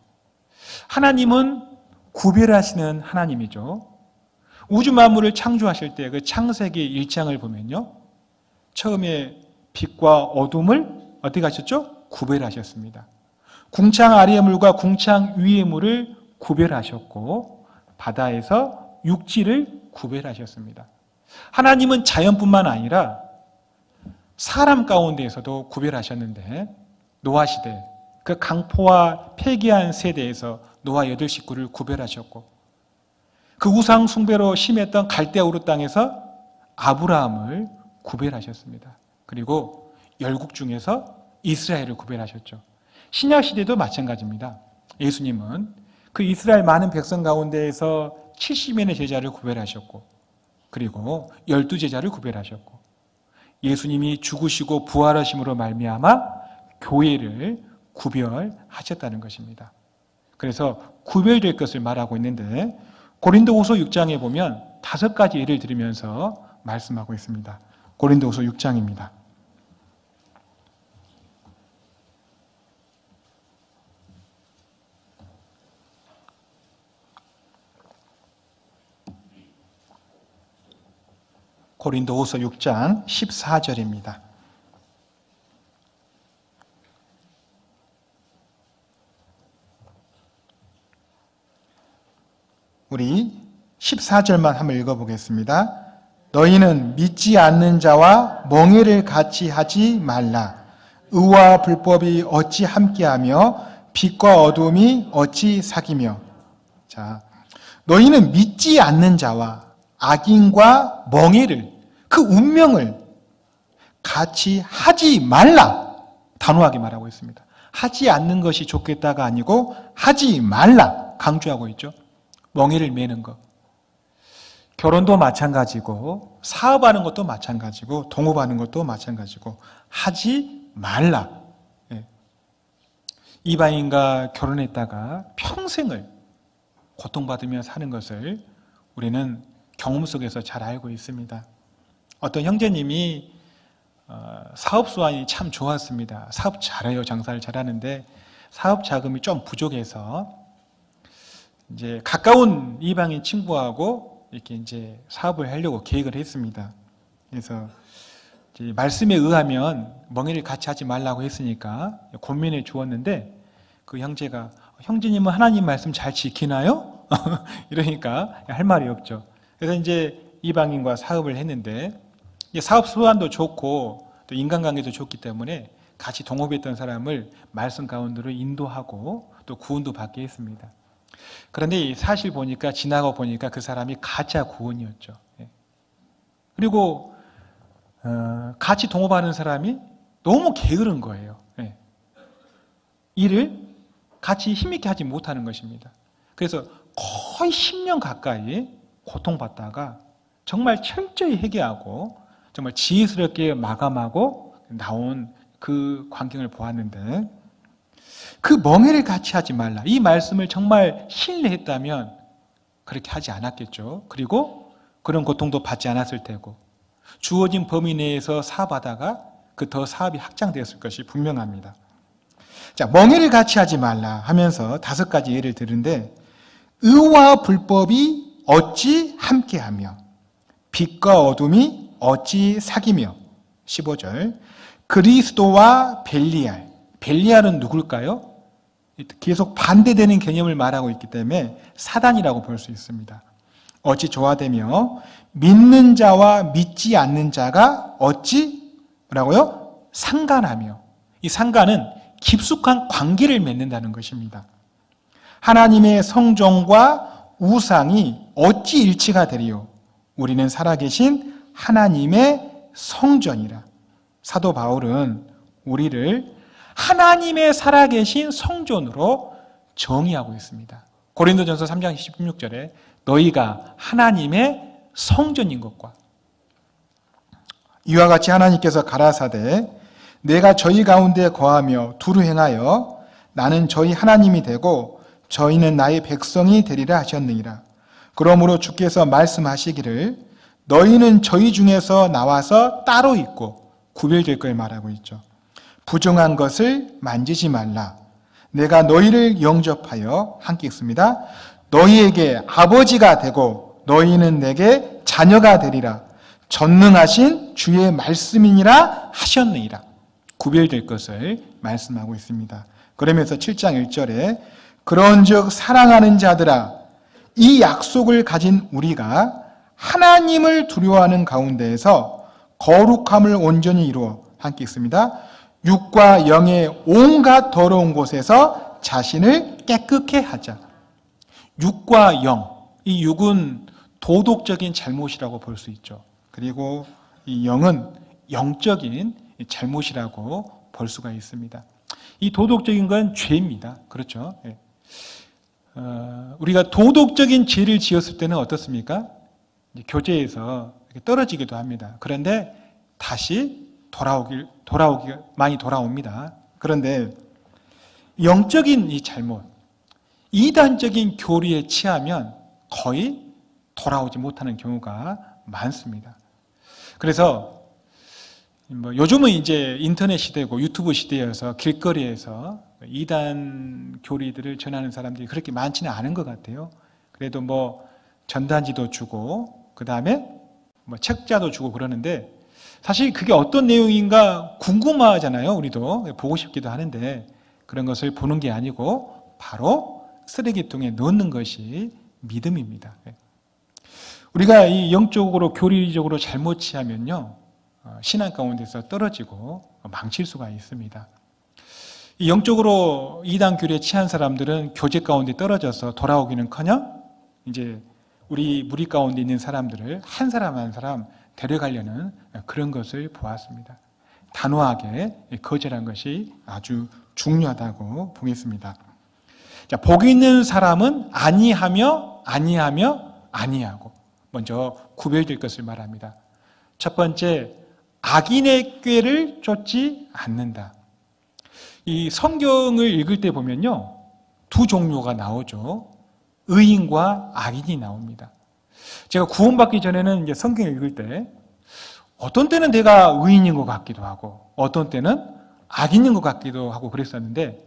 하나님은 구별하시는 하나님이죠. 우주 만물을 창조하실 때 그 창세기 1장을 보면요, 처음에 빛과 어둠을 어떻게 하셨죠? 구별하셨습니다. 궁창 아래의 물과 궁창 위의 물을 구별하셨고 바다에서 육지를 구별하셨습니다. 하나님은 자연뿐만 아니라 사람 가운데에서도 구별하셨는데 노아 시대 그 강포와 폐기한 세대에서 노아 8식구를 구별하셨고 그 우상 숭배로 심했던 갈대아 우르 땅에서 아브라함을 구별하셨습니다. 그리고 열국 중에서 이스라엘을 구별하셨죠. 신약 시대도 마찬가지입니다. 예수님은 그 이스라엘 많은 백성 가운데에서 70명의 제자를 구별하셨고 그리고 12제자를 구별하셨고 예수님이 죽으시고 부활하심으로 말미암아 교회를 구별하셨다는 것입니다. 그래서 구별될 것을 말하고 있는데 고린도후서 6장에 보면 5가지 예를 들으면서 말씀하고 있습니다. 고린도후서 6장입니다. 고린도후서 6장 14절입니다. 우리 14절만 한번 읽어보겠습니다. 너희는 믿지 않는 자와 멍에를 같이 하지 말라. 의와 불법이 어찌 함께하며 빛과 어둠이 어찌 사귀며. 자, 너희는 믿지 않는 자와 악인과 멍에를 그 운명을 같이 하지 말라. 단호하게 말하고 있습니다. 하지 않는 것이 좋겠다가 아니고 하지 말라 강조하고 있죠. 멍에를 매는 것. 결혼도 마찬가지고 사업하는 것도 마찬가지고 동업하는 것도 마찬가지고 하지 말라. 이방인과 결혼했다가 평생을 고통받으며 사는 것을 우리는 경험 속에서 잘 알고 있습니다. 어떤 형제님이 사업 수완이 참 좋았습니다. 사업 잘해요. 장사를 잘하는데 사업 자금이 좀 부족해서 이제 가까운 이방인 친구하고 이렇게 이제 사업을 하려고 계획을 했습니다. 그래서 이제 말씀에 의하면 멍에를 같이 하지 말라고 했으니까 고민해 주었는데 그 형제가 형제님은 하나님 말씀 잘 지키나요? 이러니까 할 말이 없죠. 그래서 이제 이방인과 사업을 했는데 사업 수완도 좋고 또 인간관계도 좋기 때문에 같이 동업했던 사람을 말씀 가운데로 인도하고 또 구원도 받게 했습니다. 그런데 사실 보니까 지나고 보니까 그 사람이 가짜 구원이었죠. 그리고 같이 동업하는 사람이 너무 게으른 거예요. 일을 같이 힘있게 하지 못하는 것입니다. 그래서 거의 10년 가까이 고통받다가 정말 철저히 회개하고 정말 지혜스럽게 마감하고 나온 그 광경을 보았는데, 그 멍해를 같이 하지 말라, 이 말씀을 정말 신뢰했다면 그렇게 하지 않았겠죠. 그리고 그런 고통도 받지 않았을 테고, 주어진 범위 내에서 사업하다가 그 더 사업이 확장되었을 것이 분명합니다. 자, 멍해를 같이 하지 말라 하면서 5가지 예를 드는데, 의와 불법이 어찌 함께하며 빛과 어둠이 어찌 사귀며, 15절, 그리스도와 벨리알. 벨리알은 누굴까요? 계속 반대되는 개념을 말하고 있기 때문에 사단이라고 볼 수 있습니다. 어찌 조화되며 믿는 자와 믿지 않는 자가 어찌 뭐라고요? 상관하며. 이 상관은 깊숙한 관계를 맺는다는 것입니다. 하나님의 성전과 우상이 어찌 일치가 되리요? 우리는 살아계신 하나님의 성전이라. 사도 바울은 우리를 하나님의 살아계신 성전으로 정의하고 있습니다. 고린도전서 3장 16절에 너희가 하나님의 성전인 것과, 이와 같이 하나님께서 가라사대 내가 저희 가운데 거하며 두루 행하여 나는 저희 하나님이 되고 저희는 나의 백성이 되리라 하셨느니라. 그러므로 주께서 말씀하시기를 너희는 저희 중에서 나와서 따로 있고 구별될 걸 말하고 있죠. 부정한 것을 만지지 말라. 내가 너희를 영접하여, 함께 읽습니다. 너희에게 아버지가 되고 너희는 내게 자녀가 되리라. 전능하신 주의 말씀이니라 하셨느니라. 구별될 것을 말씀하고 있습니다. 그러면서 7장 1절에 그런즉 사랑하는 자들아, 이 약속을 가진 우리가 하나님을 두려워하는 가운데에서 거룩함을 온전히 이루어, 함께 읽습니다. 육과 영의 온갖 더러운 곳에서 자신을 깨끗게 하자. 육과 영, 이 육은 도덕적인 잘못이라고 볼 수 있죠. 그리고 이 영은 영적인 잘못이라고 볼 수가 있습니다. 이 도덕적인 건 죄입니다. 그렇죠? 우리가 도덕적인 죄를 지었을 때는 어떻습니까? 교제에서 떨어지기도 합니다. 그런데 다시 많이 돌아옵니다. 그런데 영적인 이 잘못, 이단적인 교리에 취하면 거의 돌아오지 못하는 경우가 많습니다. 그래서 요즘은 이제 인터넷 시대고 유튜브 시대여서 길거리에서 이단 교리들을 전하는 사람들이 그렇게 많지는 않은 것 같아요. 그래도 전단지도 주고 그 다음에 책자도 주고 그러는데, 사실 그게 어떤 내용인가 궁금하잖아요. 우리도 보고 싶기도 하는데 그런 것을 보는 게 아니고 바로 쓰레기통에 넣는 것이 믿음입니다. 우리가 이 영적으로 교리적으로 잘못 취하면요, 신앙 가운데서 떨어지고 망칠 수가 있습니다. 이 영적으로 이단 교리에 취한 사람들은 교제 가운데 떨어져서 돌아오기는커녕 이제 우리 무리 가운데 있는 사람들을 한 사람 한 사람 데려가려는 그런 것을 보았습니다. 단호하게 거절한 것이 아주 중요하다고 보겠습니다. 자, 복 있는 사람은 아니하며 아니하고 먼저 구별될 것을 말합니다. 첫 번째, 악인의 꾀를 쫓지 않는다. 이 성경을 읽을 때 보면요, 두 종류가 나오죠. 의인과 악인이 나옵니다. 제가 구원받기 전에는 이제 성경을 읽을 때 어떤 때는 내가 의인인 것 같기도 하고 어떤 때는 악인인 것 같기도 하고 그랬었는데,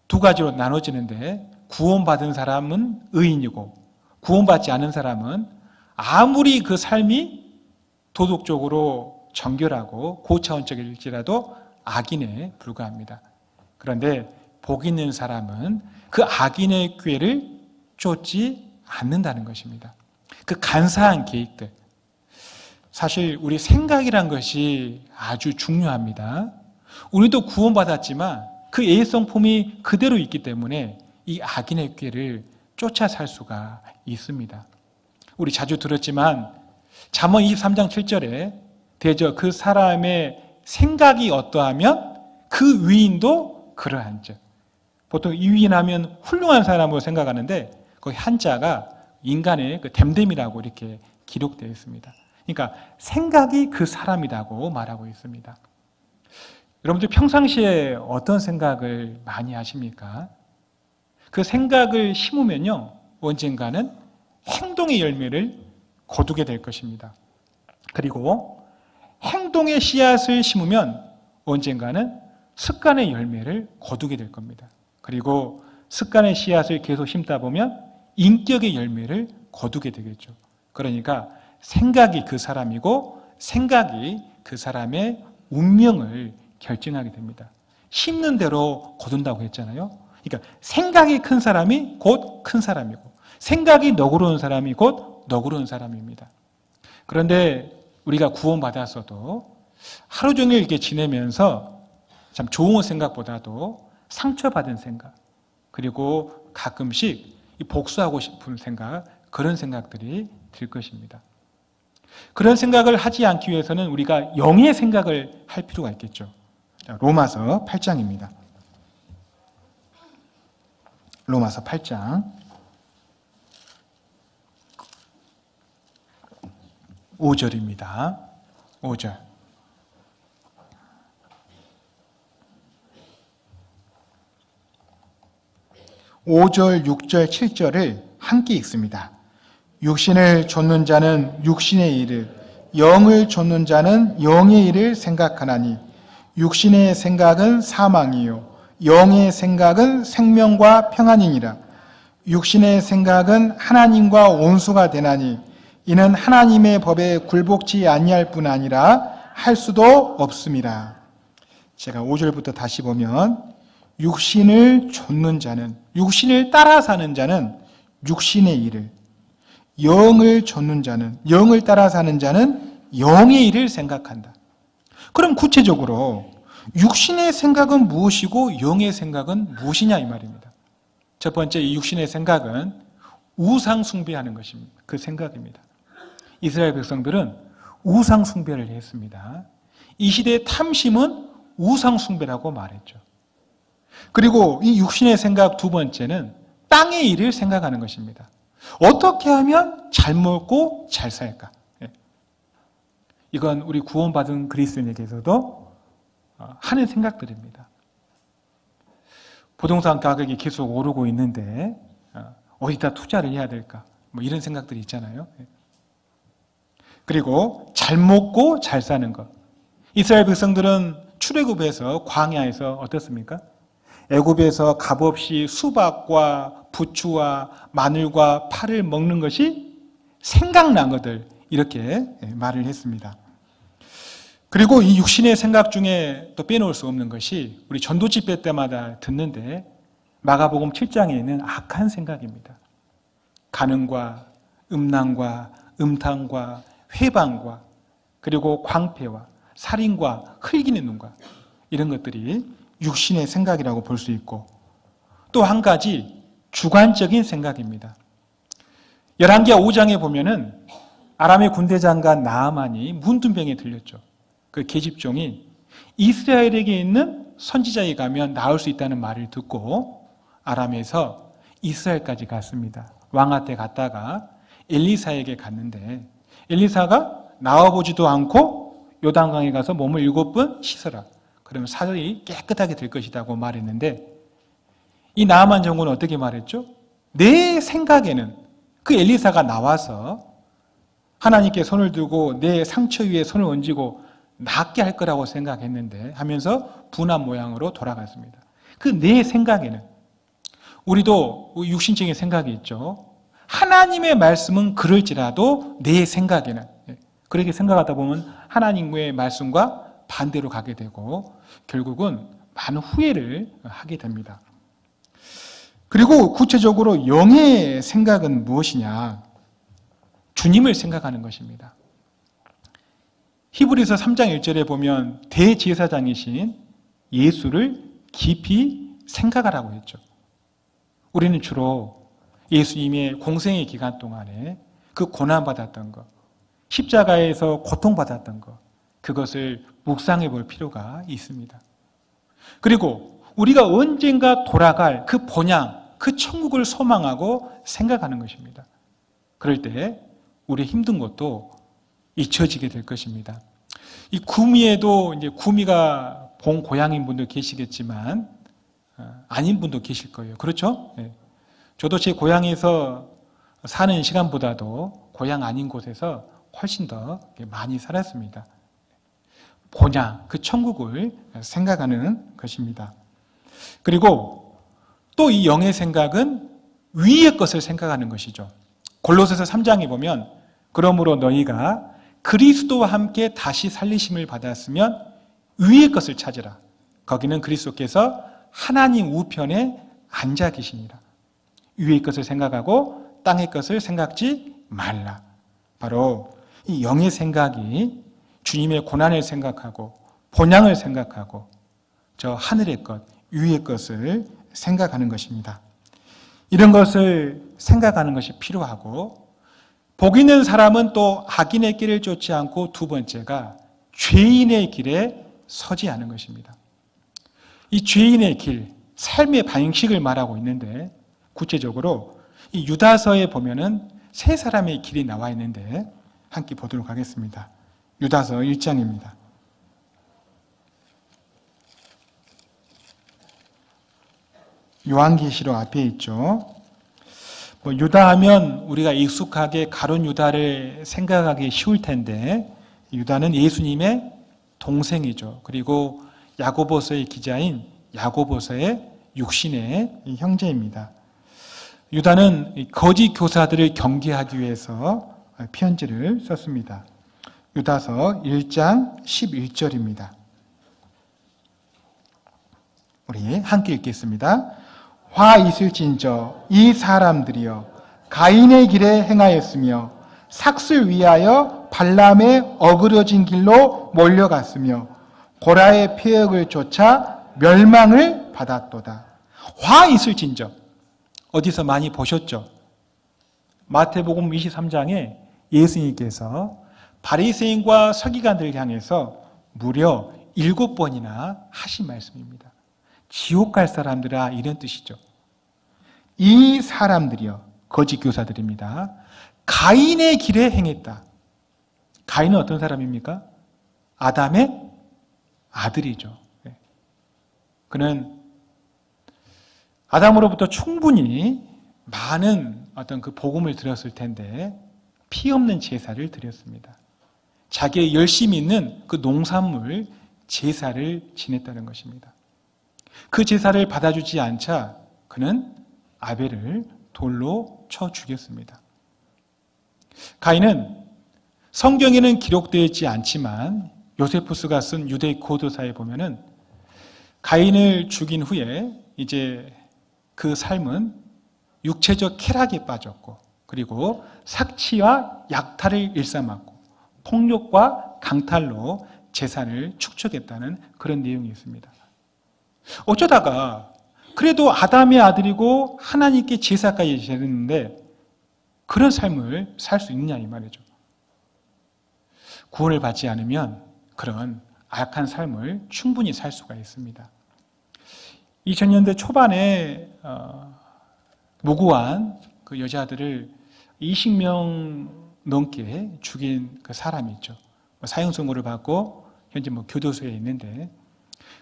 두 가지로 나눠지는데 구원받은 사람은 의인이고 구원받지 않은 사람은 아무리 그 삶이 도덕적으로 정결하고 고차원적일지라도 악인에 불과합니다. 그런데 복 있는 사람은 그 악인의 꾀를 쫓지 않는다는 것입니다. 그 간사한 계획들. 사실 우리 생각이란 것이 아주 중요합니다. 우리도 구원받았지만 그 예성품이 그대로 있기 때문에 이 악인의 꾀를 쫓아 살 수가 있습니다. 우리 자주 들었지만 잠언 23장 7절에 대저 그 사람의 생각이 어떠하면 그 위인도 그러한즉. 보통 이 위인하면 훌륭한 사람으로 생각하는데 거기 한자가 인간의 그 됨됨이라고 이렇게 기록되어 있습니다. 그러니까 생각이 그 사람이라고 말하고 있습니다. 여러분들 평상시에 어떤 생각을 많이 하십니까? 그 생각을 심으면요, 언젠가는 행동의 열매를 거두게 될 것입니다. 그리고 행동의 씨앗을 심으면 언젠가는 습관의 열매를 거두게 될 겁니다. 그리고 습관의 씨앗을 계속 심다 보면 인격의 열매를 거두게 되겠죠. 그러니까 생각이 그 사람이고 생각이 그 사람의 운명을 결정하게 됩니다. 심는 대로 거둔다고 했잖아요. 그러니까 생각이 큰 사람이 곧 큰 사람이고 생각이 너그러운 사람이 곧 너그러운 사람입니다. 그런데 우리가 구원받았어도 하루 종일 이렇게 지내면서 참 좋은 생각보다도 상처받은 생각, 그리고 가끔씩 복수하고 싶은 생각, 그런 생각들이 들 것입니다. 그런 생각을 하지 않기 위해서는 우리가 영의 생각을 할 필요가 있겠죠. 로마서 8장입니다. 로마서 8장 5절입니다. 5절. 5절, 6절, 7절을 함께 읽습니다. 육신을 좇는 자는 육신의 일을, 영을 좇는 자는 영의 일을 생각하나니 육신의 생각은 사망이요 영의 생각은 생명과 평안이니라. 육신의 생각은 하나님과 원수가 되나니 이는 하나님의 법에 굴복지 아니할 뿐 아니라 할 수도 없습니다. 제가 5절부터 다시 보면 육신을 좇는 자는, 육신을 따라 사는 자는 육신의 일을, 영을 좇는 자는, 영을 따라 사는 자는 영의 일을 생각한다. 그럼 구체적으로 육신의 생각은 무엇이고 영의 생각은 무엇이냐 이 말입니다. 첫 번째, 이 육신의 생각은 우상 숭배하는 것입니다. 그 생각입니다. 이스라엘 백성들은 우상 숭배를 했습니다. 이 시대의 탐심은 우상 숭배라고 말했죠. 그리고 이 육신의 생각 두 번째는 땅의 일을 생각하는 것입니다. 어떻게 하면 잘 먹고 잘 살까? 이건 우리 구원받은 그리스도인에게서도 하는 생각들입니다. 부동산 가격이 계속 오르고 있는데 어디다 투자를 해야 될까? 뭐 이런 생각들이 있잖아요. 그리고 잘 먹고 잘 사는 것. 이스라엘 백성들은 출애굽에서 광야에서 어떻습니까? 애굽에서 값없이 수박과 부추와 마늘과 파를 먹는 것이 생각난 것들, 이렇게 말을 했습니다. 그리고 이 육신의 생각 중에 또 빼놓을 수 없는 것이 우리 전도 집회 때마다 듣는데 마가복음 7장에 있는 악한 생각입니다. 간음과 음란과 음탕과 회방과 그리고 광패와 살인과 흘기는 눈과 이런 것들이 육신의 생각이라고 볼 수 있고, 또 한 가지 주관적인 생각입니다. 열왕기하 5장에 보면은 아람의 군대 장관 나아만이 문둥병에 들렸죠. 그 계집종이 이스라엘에게 있는 선지자에 가면 나을 수 있다는 말을 듣고 아람에서 이스라엘까지 갔습니다. 왕한테 갔다가 엘리사에게 갔는데 엘리사가 나와보지도 않고 요단강에 가서 몸을 7번 씻어라. 그러면 살이 깨끗하게 될 것이라고 말했는데 이 나아만 장군은 어떻게 말했죠? 내 생각에는 그 엘리사가 나와서 하나님께 손을 들고 내 상처 위에 손을 얹고 낫게 할 거라고 생각했는데 하면서 분한 모양으로 돌아갔습니다. 그 내 생각에는 우리도 육신적인 생각이 있죠. 하나님의 말씀은 그럴지라도 내 생각에는 그렇게 생각하다 보면 하나님의 말씀과 반대로 가게 되고 결국은 많은 후회를 하게 됩니다. 그리고 구체적으로 영의 생각은 무엇이냐? 주님을 생각하는 것입니다. 히브리서 3장 1절에 보면 대제사장이신 예수를 깊이 생각하라고 했죠. 우리는 주로 예수님의 공생의 기간 동안에 그 고난받았던 것, 십자가에서 고통받았던 것, 그것을 묵상해 볼 필요가 있습니다. 그리고 우리가 언젠가 돌아갈 그 본향, 그 천국을 소망하고 생각하는 것입니다. 그럴 때 우리 힘든 것도 잊혀지게 될 것입니다. 이 구미에도 이제 구미가 본 고향인 분도 계시겠지만 아닌 분도 계실 거예요. 그렇죠? 네. 저도 제 고향에서 사는 시간보다도 고향 아닌 곳에서 훨씬 더 많이 살았습니다. 본향, 그 천국을 생각하는 것입니다. 그리고 또 이 영의 생각은 위의 것을 생각하는 것이죠. 골로새서 3장에 보면 그러므로 너희가 그리스도와 함께 다시 살리심을 받았으면 위의 것을 찾으라. 거기는 그리스도께서 하나님 우편에 앉아 계시니라. 위의 것을 생각하고 땅의 것을 생각지 말라. 바로 이 영의 생각이 주님의 고난을 생각하고 본향을 생각하고 저 하늘의 것, 위의 것을 생각하는 것입니다. 이런 것을 생각하는 것이 필요하고 복 있는 사람은 또 악인의 길을 쫓지 않고 두 번째가 죄인의 길에 서지 않은 것입니다. 이 죄인의 길, 삶의 방식을 말하고 있는데 구체적으로 이 유다서에 보면은 세 사람의 길이 나와 있는데 함께 보도록 하겠습니다. 유다서 1장입니다. 요한계시록 앞에 있죠. 유다 하면 우리가 익숙하게 가룟 유다를 생각하기 쉬울 텐데 유다는 예수님의 동생이죠. 그리고 야고보서의 기자인 야고보서의 육신의 형제입니다. 유다는 거짓 교사들을 경계하기 위해서 편지를 썼습니다. 유다서 1장 11절입니다. 우리 함께 읽겠습니다. 화 있을진저 이 사람들이여 가인의 길에 행하였으며 삭슬 위하여 발람의 어그러진 길로 몰려갔으며 고라의 폐역을 쫓아 멸망을 받았도다. 화 있을진저 어디서 많이 보셨죠? 마태복음 23장에 예수님께서 바리새인과 서기관들을 향해서 무려 7번이나 하신 말씀입니다. 지옥 갈 사람들아 이런 뜻이죠. 이 사람들이요 거짓 교사들입니다. 가인의 길에 행했다. 가인은 어떤 사람입니까? 아담의 아들이죠. 그는 아담으로부터 충분히 많은 어떤 그 복음을 들었을 텐데 피 없는 제사를 드렸습니다. 자기의 열심히 있는 그 농산물 제사를 지냈다는 것입니다. 그 제사를 받아주지 않자 그는 아벨을 돌로 쳐 죽였습니다. 가인은 성경에는 기록되어 있지 않지만 요세푸스가 쓴 유대 고도사에 보면은 가인을 죽인 후에 이제 그 삶은 육체적 쾌락에 빠졌고 그리고 삭치와 약탈을 일삼았고 폭력과 강탈로 재산을 축적했다는 그런 내용이 있습니다. 어쩌다가 그래도 아담의 아들이고 하나님께 제사까지 지냈는데 그런 삶을 살 수 있느냐 이 말이죠. 구원을 받지 않으면 그런 악한 삶을 충분히 살 수가 있습니다. 2000년대 초반에 무고한 그 여자들을 20명 넘게 죽인 그 사람이 있죠. 사형 선고를 받고 현재 교도소에 있는데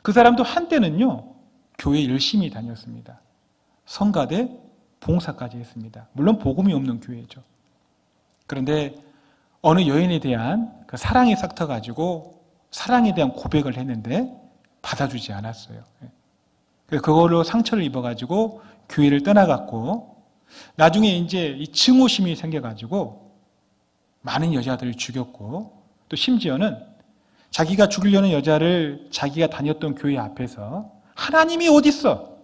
그 사람도 한때는요 교회 열심히 다녔습니다. 성가대 봉사까지 했습니다. 물론 복음이 없는 교회죠. 그런데 어느 여인에 대한 그 사랑에 삭터가지고 사랑에 대한 고백을 했는데 받아주지 않았어요. 그걸로 상처를 입어가지고 교회를 떠나갔고 나중에 이제 이 증오심이 생겨가지고 많은 여자들을 죽였고 또 심지어는 자기가 죽이려는 여자를 자기가 다녔던 교회 앞에서 하나님이 어디 있어?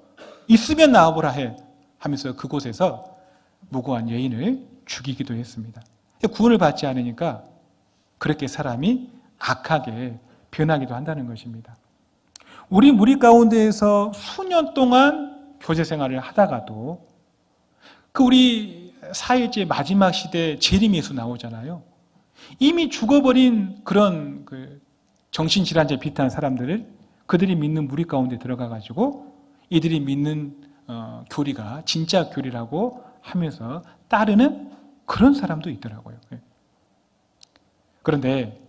있으면 나와보라 해 하면서 그곳에서 무고한 여인을 죽이기도 했습니다. 구원을 받지 않으니까 그렇게 사람이 악하게 변하기도 한다는 것입니다. 우리 무리 가운데에서 수년 동안 교제 생활을 하다가도 그 우리 사일제 마지막 시대 재림 예수 나오잖아요. 이미 죽어버린 그런 정신질환자에 비슷한 사람들을 그들이 믿는 무리 가운데 들어가가지고 이들이 믿는 교리가 진짜 교리라고 하면서 따르는 그런 사람도 있더라고요. 그런데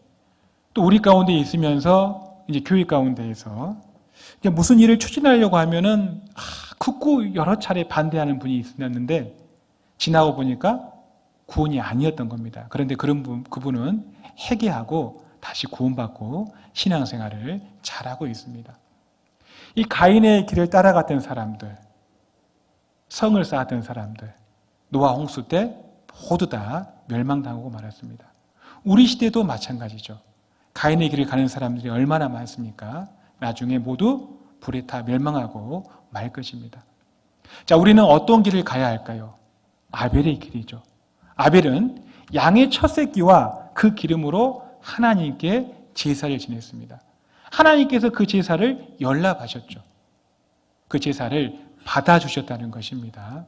또 우리 가운데 있으면서 이제 교회 가운데에서 이제 무슨 일을 추진하려고 하면은 극구 여러 차례 반대하는 분이 있었는데 지나고 보니까 구원이 아니었던 겁니다. 그런데 그분은 회개하고 다시 구원받고 신앙생활을 잘하고 있습니다. 이 가인의 길을 따라갔던 사람들, 성을 쌓았던 사람들, 노아 홍수 때 모두 다 멸망당하고 말았습니다. 우리 시대도 마찬가지죠. 가인의 길을 가는 사람들이 얼마나 많습니까? 나중에 모두 불에 타 멸망하고 말 것입니다. 자, 우리는 어떤 길을 가야 할까요? 아벨의 길이죠. 아벨은 양의 첫 새끼와 그 기름으로 하나님께 제사를 지냈습니다. 하나님께서 그 제사를 연락하셨죠. 그 제사를 받아주셨다는 것입니다.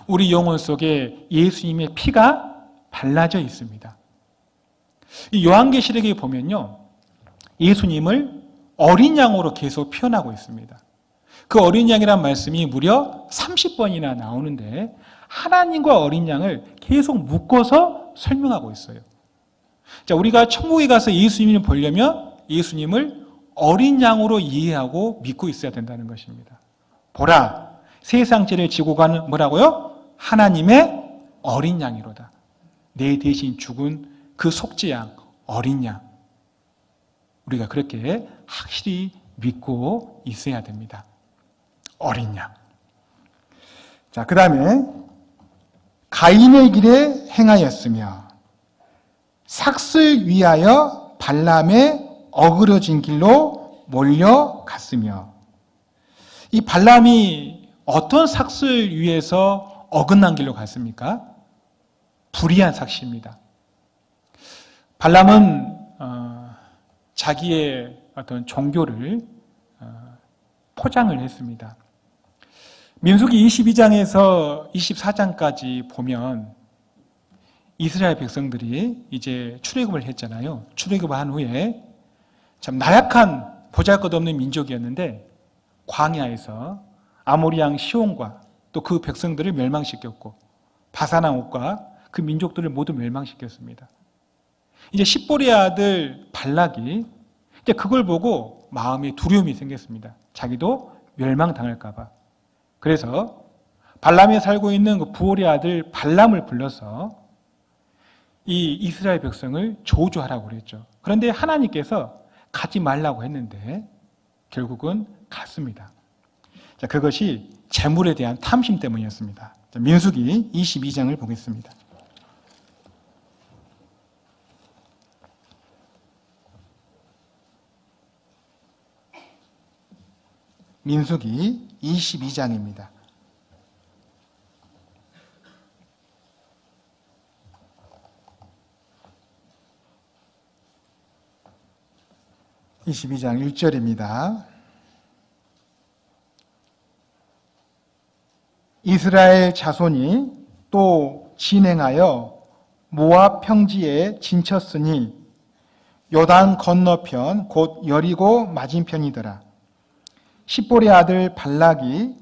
우리 영혼 속에 예수님의 피가 발라져 있습니다. 이 요한계시록에 보면요, 예수님을 어린 양으로 계속 표현하고 있습니다. 그 어린 양이란 말씀이 무려 30번이나 나오는데 하나님과 어린 양을 계속 묶어서 설명하고 있어요. 자, 우리가 천국에 가서 예수님을 보려면 예수님을 어린 양으로 이해하고 믿고 있어야 된다는 것입니다. 보라, 세상 죄를 지고 가는 뭐라고요? 하나님의 어린 양이로다. 내 대신 죽은 그 속죄양, 어린 양. 우리가 그렇게 확실히 믿고 있어야 됩니다. 어린 양. 자, 그 다음에 가인의 길에 행하였으며 삭슬 위하여 발람의 어그러진 길로 몰려갔으며. 이 발람이 어떤 삭슬 위에서 어긋난 길로 갔습니까? 불의한 삭시입니다. 발람은 자기의 어떤 종교를 포장을 했습니다. 민수기 22장에서 24장까지 보면 이스라엘 백성들이 이제 출애굽을 했잖아요. 출애굽을 한 후에 참 나약한 보잘것없는 민족이었는데 광야에서 아모리 왕 시온과 또 그 백성들을 멸망시켰고 바산왕 옥과 그 민족들을 모두 멸망시켰습니다. 이제 십보리의 아들 발락이 이제 그걸 보고 마음에 두려움이 생겼습니다. 자기도 멸망당할까 봐. 그래서 발람이 살고 있는 그 부올의 아들 발람을 불러서 이 이스라엘 백성을 저주하라고 그랬죠. 그런데 하나님께서 가지 말라고 했는데 결국은 갔습니다. 자, 그것이 재물에 대한 탐심 때문이었습니다. 자, 민수기 22장을 보겠습니다. 민수기 22장입니다. (22장) 1절입니다. 이스라엘 자손이 또 진행하여 모압 평지에 진쳤으니 요단 건너편 곧 여리고 맞은편이더라. 십볼의 아들 발락이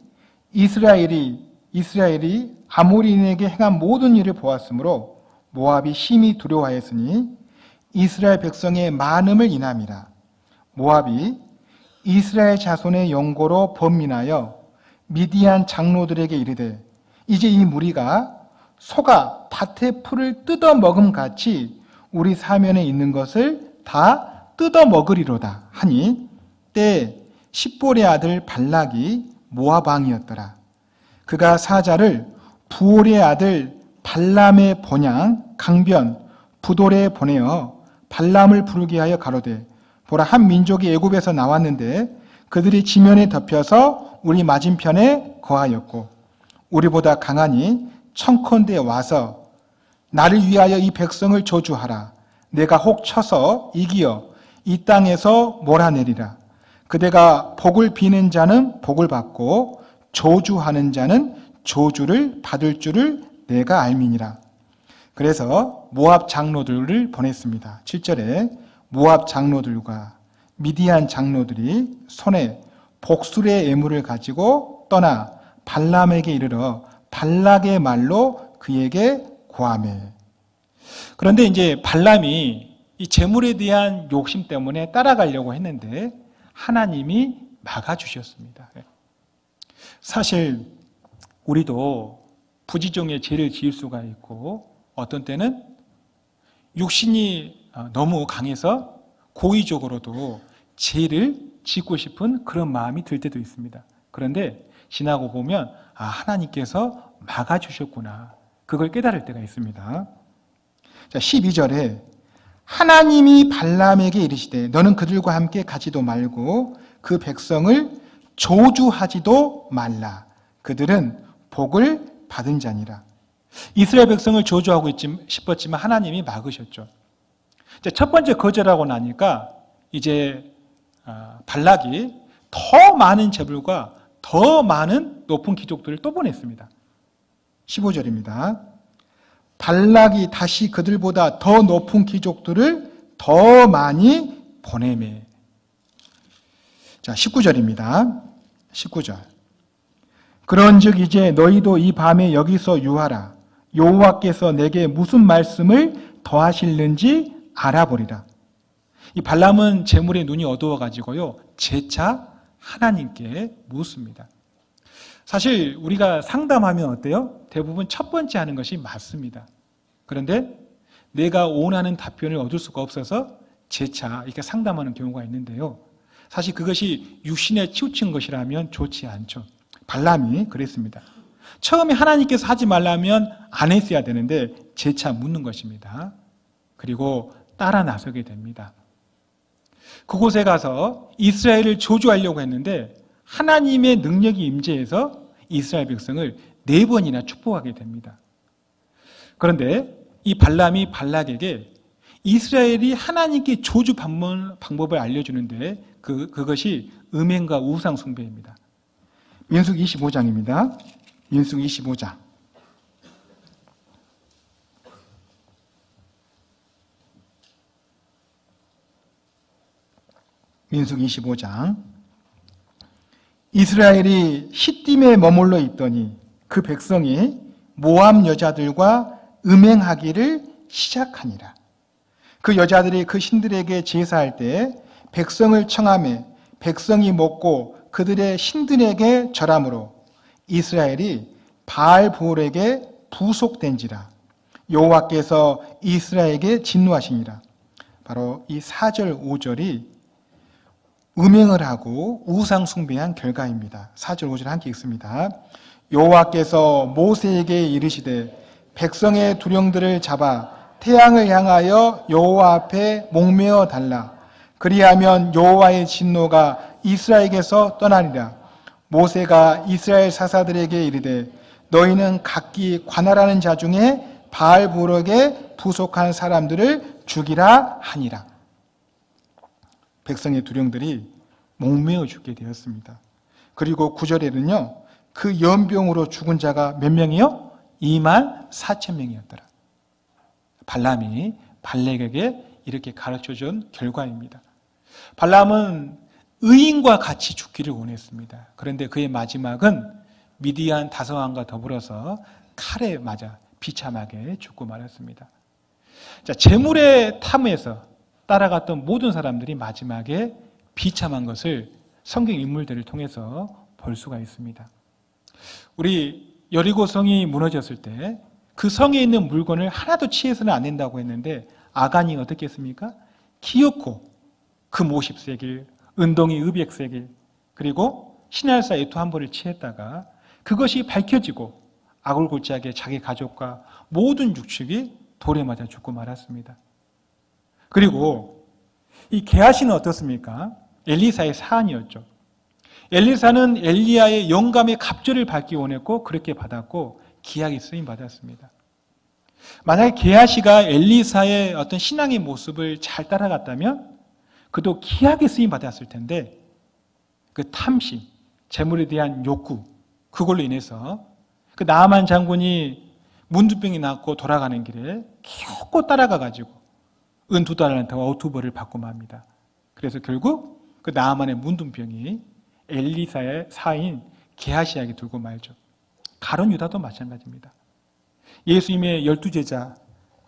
이스라엘이 아모리인에게 행한 모든 일을 보았으므로 모압이 심히 두려워하였으니 이스라엘 백성의 많음을 인함이라. 모압이 이스라엘 자손의 영고로 번민하여 미디안 장로들에게 이르되 이제 이 무리가 소가 밭의 풀을 뜯어 먹음 같이 우리 사면에 있는 것을 다 뜯어 먹으리로다 하니 때에 십볼의 아들 발락이 모압 왕이었더라. 그가 사자를 부올의 아들 발람의 본향 강변 부돌에 보내어 발람을 부르게 하여 가로되 보라, 한 민족이 애굽에서 나왔는데 그들이 지면에 덮여서 우리 맞은편에 거하였고 우리보다 강하니 청컨대 와서 나를 위하여 이 백성을 저주하라. 내가 혹 쳐서 이기어 이 땅에서 몰아내리라. 그대가 복을 비는 자는 복을 받고 저주하는 자는 저주를 받을 줄을 내가 알미니라. 그래서 모압 장로들을 보냈습니다. 7절에 모압 장로들과 미디안 장로들이 손에 복술의 예물을 가지고 떠나 발람에게 이르러 발락의 말로 그에게 고하매. 그런데 이제 발람이 이 재물에 대한 욕심 때문에 따라가려고 했는데 하나님이 막아주셨습니다. 사실 우리도 부지중에 죄를 지을 수가 있고 어떤 때는 육신이 너무 강해서 고의적으로도 죄를 짓고 싶은 그런 마음이 들 때도 있습니다. 그런데 지나고 보면 하나님께서 막아주셨구나. 그걸 깨달을 때가 있습니다. 자, 12절에 하나님이 발람에게 이르시되 너는 그들과 함께 가지도 말고 그 백성을 저주하지도 말라. 그들은 복을 받은 자니라. 이스라엘 백성을 저주하고 싶었지만 하나님이 막으셨죠. 첫 번째 거절하고 나니까 이제 발락이 더 많은 재물과 더 많은 높은 귀족들을 또 보냈습니다. 15절입니다. 발락이 다시 그들보다 더 높은 귀족들을 더 많이 보내매. 자, 19절입니다. 19절. 그런즉 이제 너희도 이 밤에 여기서 유하라. 여호와께서 내게 무슨 말씀을 더하실는지 알아보리라. 이 발람은 재물에 눈이 어두워가지고요, 재차 하나님께 묻습니다. 사실 우리가 상담하면 어때요? 대부분 첫 번째 하는 것이 맞습니다. 그런데 내가 원하는 답변을 얻을 수가 없어서 재차 이렇게 상담하는 경우가 있는데요. 사실 그것이 육신에 치우친 것이라면 좋지 않죠. 발람이 그랬습니다. 처음에 하나님께서 하지 말라면 안 했어야 되는데 재차 묻는 것입니다. 그리고 따라 나서게 됩니다. 그곳에 가서 이스라엘을 저주하려고 했는데 하나님의 능력이 임재해서 이스라엘 백성을 4번이나 축복하게 됩니다. 그런데 이 발람이 발락에게 이스라엘이 하나님께 저주 방법을 알려주는데 그것이 음행과 우상 숭배입니다. 민수기 25장입니다. 민수기 25장. 민수기 25장. 이스라엘이 시딤에 머물러 있더니 그 백성이 모압 여자들과 음행하기를 시작하니라. 그 여자들이 그 신들에게 제사할 때 백성을 청하매 백성이 먹고 그들의 신들에게 절함으로 이스라엘이 바알보올에게 부속된지라. 여호와께서 이스라엘에게 진노하시니라. 바로 이 4절 5절이 음행을 하고 우상 숭배한 결과입니다. 4절 5절 함께 읽습니다. 여호와께서 모세에게 이르시되 백성의 두령들을 잡아 태양을 향하여 여호와 앞에 목매어 달라. 그리하면 여호와의 진노가 이스라엘에게서 떠나리라. 모세가 이스라엘 사사들에게 이르되 너희는 각기 관할하는 자 중에 바알보올에게 부속한 사람들을 죽이라 하니라. 백성의 두령들이 목매어 죽게 되었습니다. 그리고 9절에는요, 그 연병으로 죽은 자가 몇 명이요? 24,000명이었더라. 발람이 발락에게 이렇게 가르쳐준 결과입니다. 발람은 의인과 같이 죽기를 원했습니다. 그런데 그의 마지막은 미디안 다섯왕과 더불어서 칼에 맞아 비참하게 죽고 말았습니다. 자, 재물의 탐에서 따라갔던 모든 사람들이 마지막에 비참한 것을 성경 인물들을 통해서 볼 수가 있습니다. 우리 여리고 성이 무너졌을 때 그 성에 있는 물건을 하나도 취해서는 안 된다고 했는데 아간이 어떻게 했습니까? 기어코 금 50세겔, 은동이 200세겔, 그리고 신할사 에토 한 벌을 취했다가 그것이 밝혀지고 아굴골짜기에 자기 가족과 모든 육축이 돌에 맞아 죽고 말았습니다. 그리고 이 게하시는 어떻습니까? 엘리사의 사안이었죠. 엘리사는 엘리야의 영감의 갑절을 받기 원했고 그렇게 받았고 기약이 쓰임 받았습니다. 만약에 게하시가 엘리사의 어떤 신앙의 모습을 잘 따라갔다면 그도 기약에 쓰임 받았을 텐데 그 탐심, 재물에 대한 욕구, 그걸로 인해서 그 나아만 장군이 문둥병이 났고 돌아가는 길에 겨우 따라가가지고 은 2달란트와 5투벌을 받고 맙니다. 그래서 결국 그 나아만의 문둥병이 엘리사의 사인 게하시에게 들고 말죠. 가룟 유다도 마찬가지입니다. 예수님의 12제자,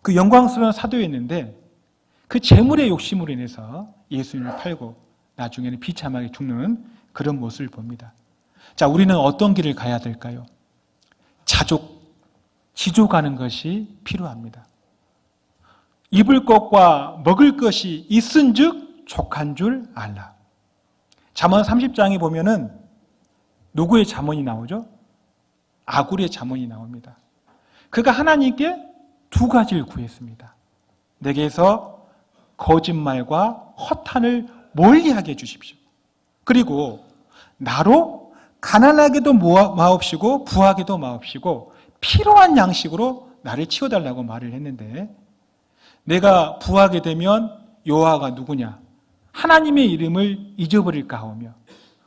그 영광스러운 사도였는데 그 재물의 욕심으로 인해서 예수님을 팔고 나중에는 비참하게 죽는 그런 모습을 봅니다. 자, 우리는 어떤 길을 가야 될까요? 지족하는 것이 필요합니다. 입을 것과 먹을 것이 있은즉 족한 줄 알라. 잠언 30장에 보면은 누구의 잠언이 나오죠? 아굴의 잠언이 나옵니다. 그가 하나님께 2가지를 구했습니다. 내게서 거짓말과 허탄을 멀리하게 해주십시오. 그리고 나로 가난하게도 마옵시고 부하게도 마옵시고 필요한 양식으로 나를 치워달라고 말을 했는데, 내가 부하게 되면 여호와가 누구냐? 하나님의 이름을 잊어버릴까 하오며,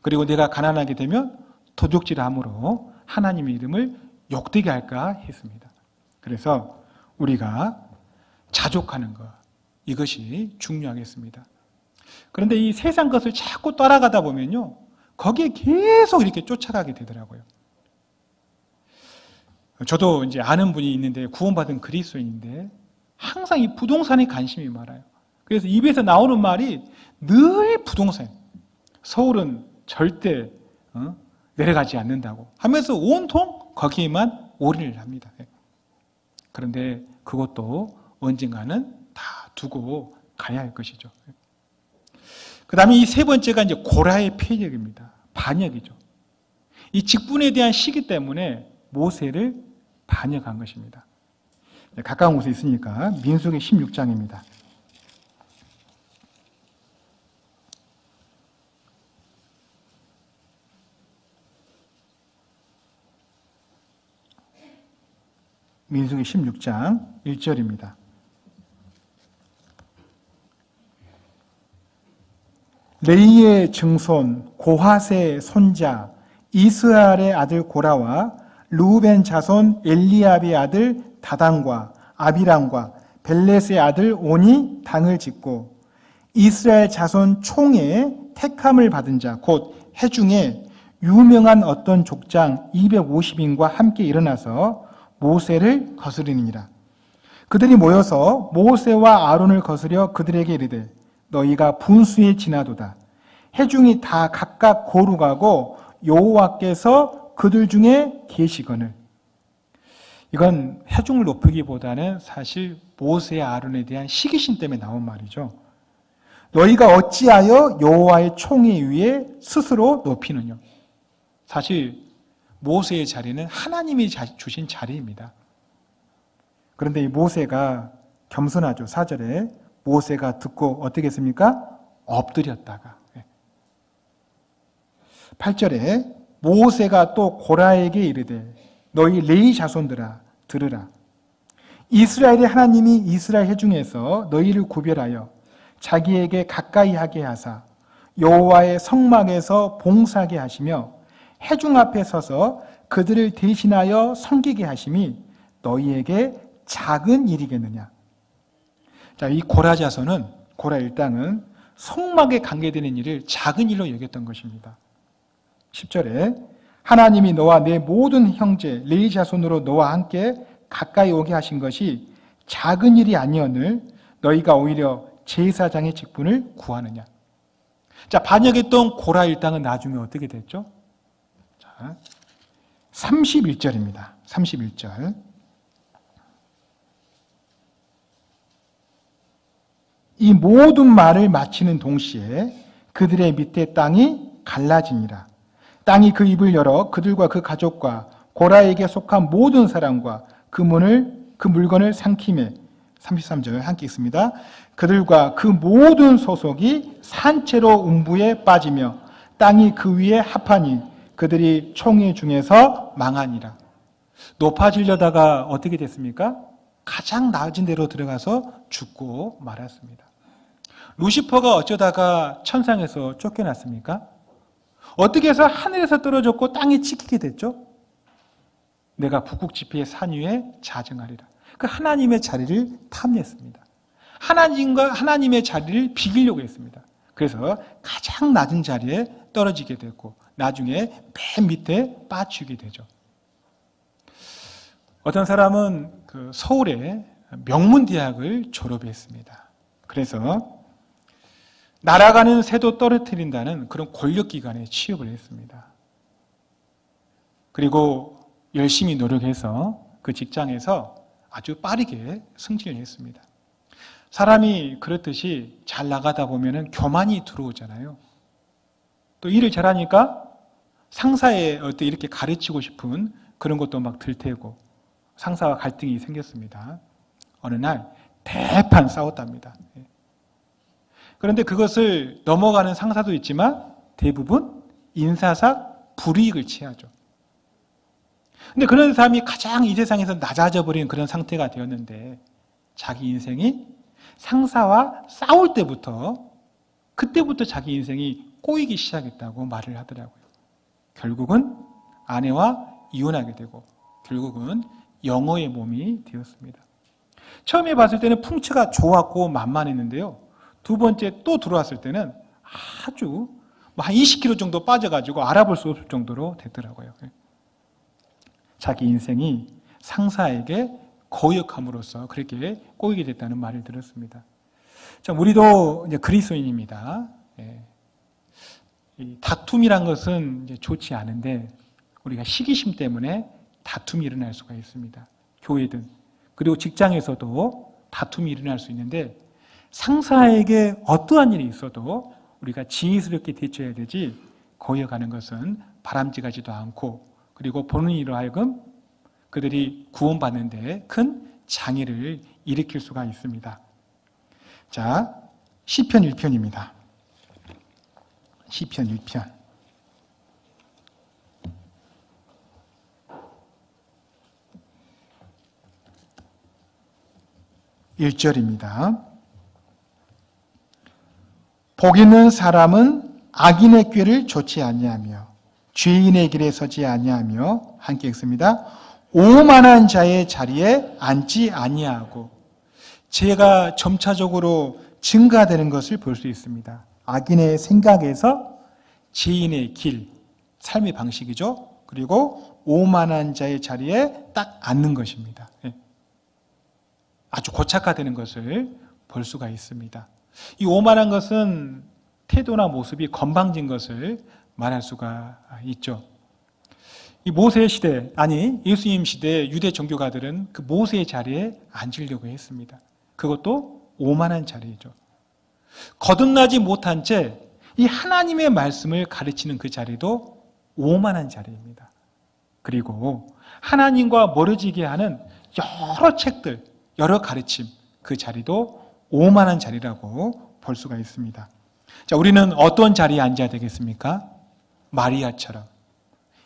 그리고 내가 가난하게 되면 도둑질함으로 하나님의 이름을 욕되게 할까 했습니다. 그래서 우리가 자족하는 것, 이것이 중요하겠습니다. 그런데 이 세상 것을 자꾸 따라가다 보면요, 거기에 계속 이렇게 쫓아가게 되더라고요. 저도 이제 아는 분이 있는데, 구원받은 그리스도인인데 항상 이 부동산에 관심이 많아요. 그래서 입에서 나오는 말이 늘 부동산. 서울은 절대 내려가지 않는다고 하면서 온통 거기에만 올인을 합니다. 그런데 그것도 언젠가는 다 두고 가야 할 것이죠. 그 다음에 이 세 번째가 이제 고라의 폐역입니다. 반역이죠. 이 직분에 대한 시기 때문에 모세를 반역한 것입니다. 가까운 곳에 있으니까 민수기 16장입니다. 민수기 16장 1절입니다. 레이의 증손 고핫의 손자 이스라엘의 아들 고라와 르우벤 자손 엘리압의 아들 다단과 아비람과 벨렛의 아들 온이 당을 짓고 이스라엘 자손 총에 택함을 받은 자 곧 해중에 유명한 어떤 족장 250인과 함께 일어나서 모세를 거스르니라. 그들이 모여서 모세와 아론을 거스려 그들에게 이르되 너희가 분수에 지나도다. 해중이 다 각각 고루가고 여호와께서 그들 중에 계시거늘. 이건 해중을 높이기보다는 사실 모세와 아론에 대한 시기심 때문에 나온 말이죠. 너희가 어찌하여 여호와의 총에 위에 스스로 높이느냐. 사실 모세의 자리는 하나님이 주신 자리입니다. 그런데 이 모세가 겸손하죠. 4절에 모세가 듣고 어떻게 했습니까? 엎드렸다가. 8절에 모세가 또 고라에게 이르되 너희 레위 자손들아 들으라. 이스라엘의 하나님이 이스라엘 회중에서 너희를 구별하여 자기에게 가까이 하게 하사 여호와의 성막에서 봉사하게 하시며 회중 앞에 서서 그들을 대신하여 섬기게 하심이 너희에게 작은 일이겠느냐. 자, 이 고라 자손은, 고라 일당은 성막에 관계되는 일을 작은 일로 여겼던 것입니다. 10절에 하나님이 너와 내 모든 형제 레위 자손으로 너와 함께 가까이 오게 하신 것이 작은 일이 아니오늘 너희가 오히려 제사장의 직분을 구하느냐. 자, 반역했던 고라 일당은 나중에 어떻게 됐죠? 자, 31절입니다. 31절. 이 모든 말을 마치는 동시에 그들의 밑에 땅이 갈라지니라. 땅이 그 입을 열어 그들과 그 가족과 고라에게 속한 모든 사람과 그 물건을 삼키매. 33절 함께 있습니다. 그들과 그 모든 소속이 산채로 음부에 빠지며 땅이 그 위에 합하니 그들이 총회 중에서 망하니라. 높아지려다가 어떻게 됐습니까? 가장 낮은 데로 들어가서 죽고 말았습니다. 루시퍼가 어쩌다가 천상에서 쫓겨났습니까? 어떻게 해서 하늘에서 떨어졌고 땅에 찍히게 됐죠? 내가 북극지폐의 산 위에 자정하리라. 그 하나님의 자리를 탐냈습니다. 하나님의 자리를 비기려고 했습니다. 그래서 가장 낮은 자리에 떨어지게 됐고 나중에 맨 밑에 빠지게 되죠. 어떤 사람은 그 서울의 명문대학을 졸업했습니다. 그래서 날아가는 새도 떨어뜨린다는 그런 권력기관에 취업을 했습니다. 그리고 열심히 노력해서 그 직장에서 아주 빠르게 승진을 했습니다. 사람이 그렇듯이 잘 나가다 보면 교만이 들어오잖아요. 또 일을 잘하니까 상사에 이렇게 가르치고 싶은 그런 것도 막 들테고 상사와 갈등이 생겼습니다. 어느 날 대판 싸웠답니다. 그런데 그것을 넘어가는 상사도 있지만 대부분 인사상 불이익을 취하죠. 근데 그런 사람이 가장 이 세상에서 낮아져 버린 그런 상태가 되었는데 자기 인생이 상사와 싸울 때부터 그때부터 자기 인생이 꼬이기 시작했다고 말을 하더라고요. 결국은 아내와 이혼하게 되고 결국은 영어의 몸이 되었습니다. 처음에 봤을 때는 풍채가 좋았고 만만했는데요. 두 번째 또 들어왔을 때는 아주 한 20kg 정도 빠져가지고 알아볼 수 없을 정도로 됐더라고요. 자기 인생이 상사에게 거역함으로써 그렇게 꼬이게 됐다는 말을 들었습니다. 자, 우리도 이제 그리스도인입니다. 이 다툼이란 것은 이제 좋지 않은데 우리가 시기심 때문에 다툼이 일어날 수가 있습니다. 교회든 그리고 직장에서도 다툼이 일어날 수 있는데 상사에게 어떠한 일이 있어도 우리가 지혜스럽게 대처해야 되지 거역하는 것은 바람직하지도 않고 그리고 보는 이로 하여금 그들이 구원받는 데 큰 장애를 일으킬 수가 있습니다. 자, 시편 1편입니다. 시편 1편. 1절입니다. 복 있는 사람은 악인의 꾀를 좇지 아니하며 죄인의 길에 서지 아니하며 함께 읽습니다. 오만한 자의 자리에 앉지 아니하고 죄가 점차적으로 증가되는 것을 볼 수 있습니다. 악인의 생각에서 죄인의 길, 삶의 방식이죠. 그리고 오만한 자의 자리에 딱 앉는 것입니다. 아주 고착화되는 것을 볼 수가 있습니다. 이 오만한 것은 태도나 모습이 건방진 것을 말할 수가 있죠. 이 모세 시대, 아니 예수님 시대 유대 종교가들은 그 모세의 자리에 앉으려고 했습니다. 그것도 오만한 자리이죠. 거듭나지 못한 채 이 하나님의 말씀을 가르치는 그 자리도 오만한 자리입니다. 그리고 하나님과 멀어지게 하는 여러 책들, 여러 가르침, 그 자리도 오만한 자리라고 볼 수가 있습니다. 자, 우리는 어떤 자리에 앉아야 되겠습니까? 마리아처럼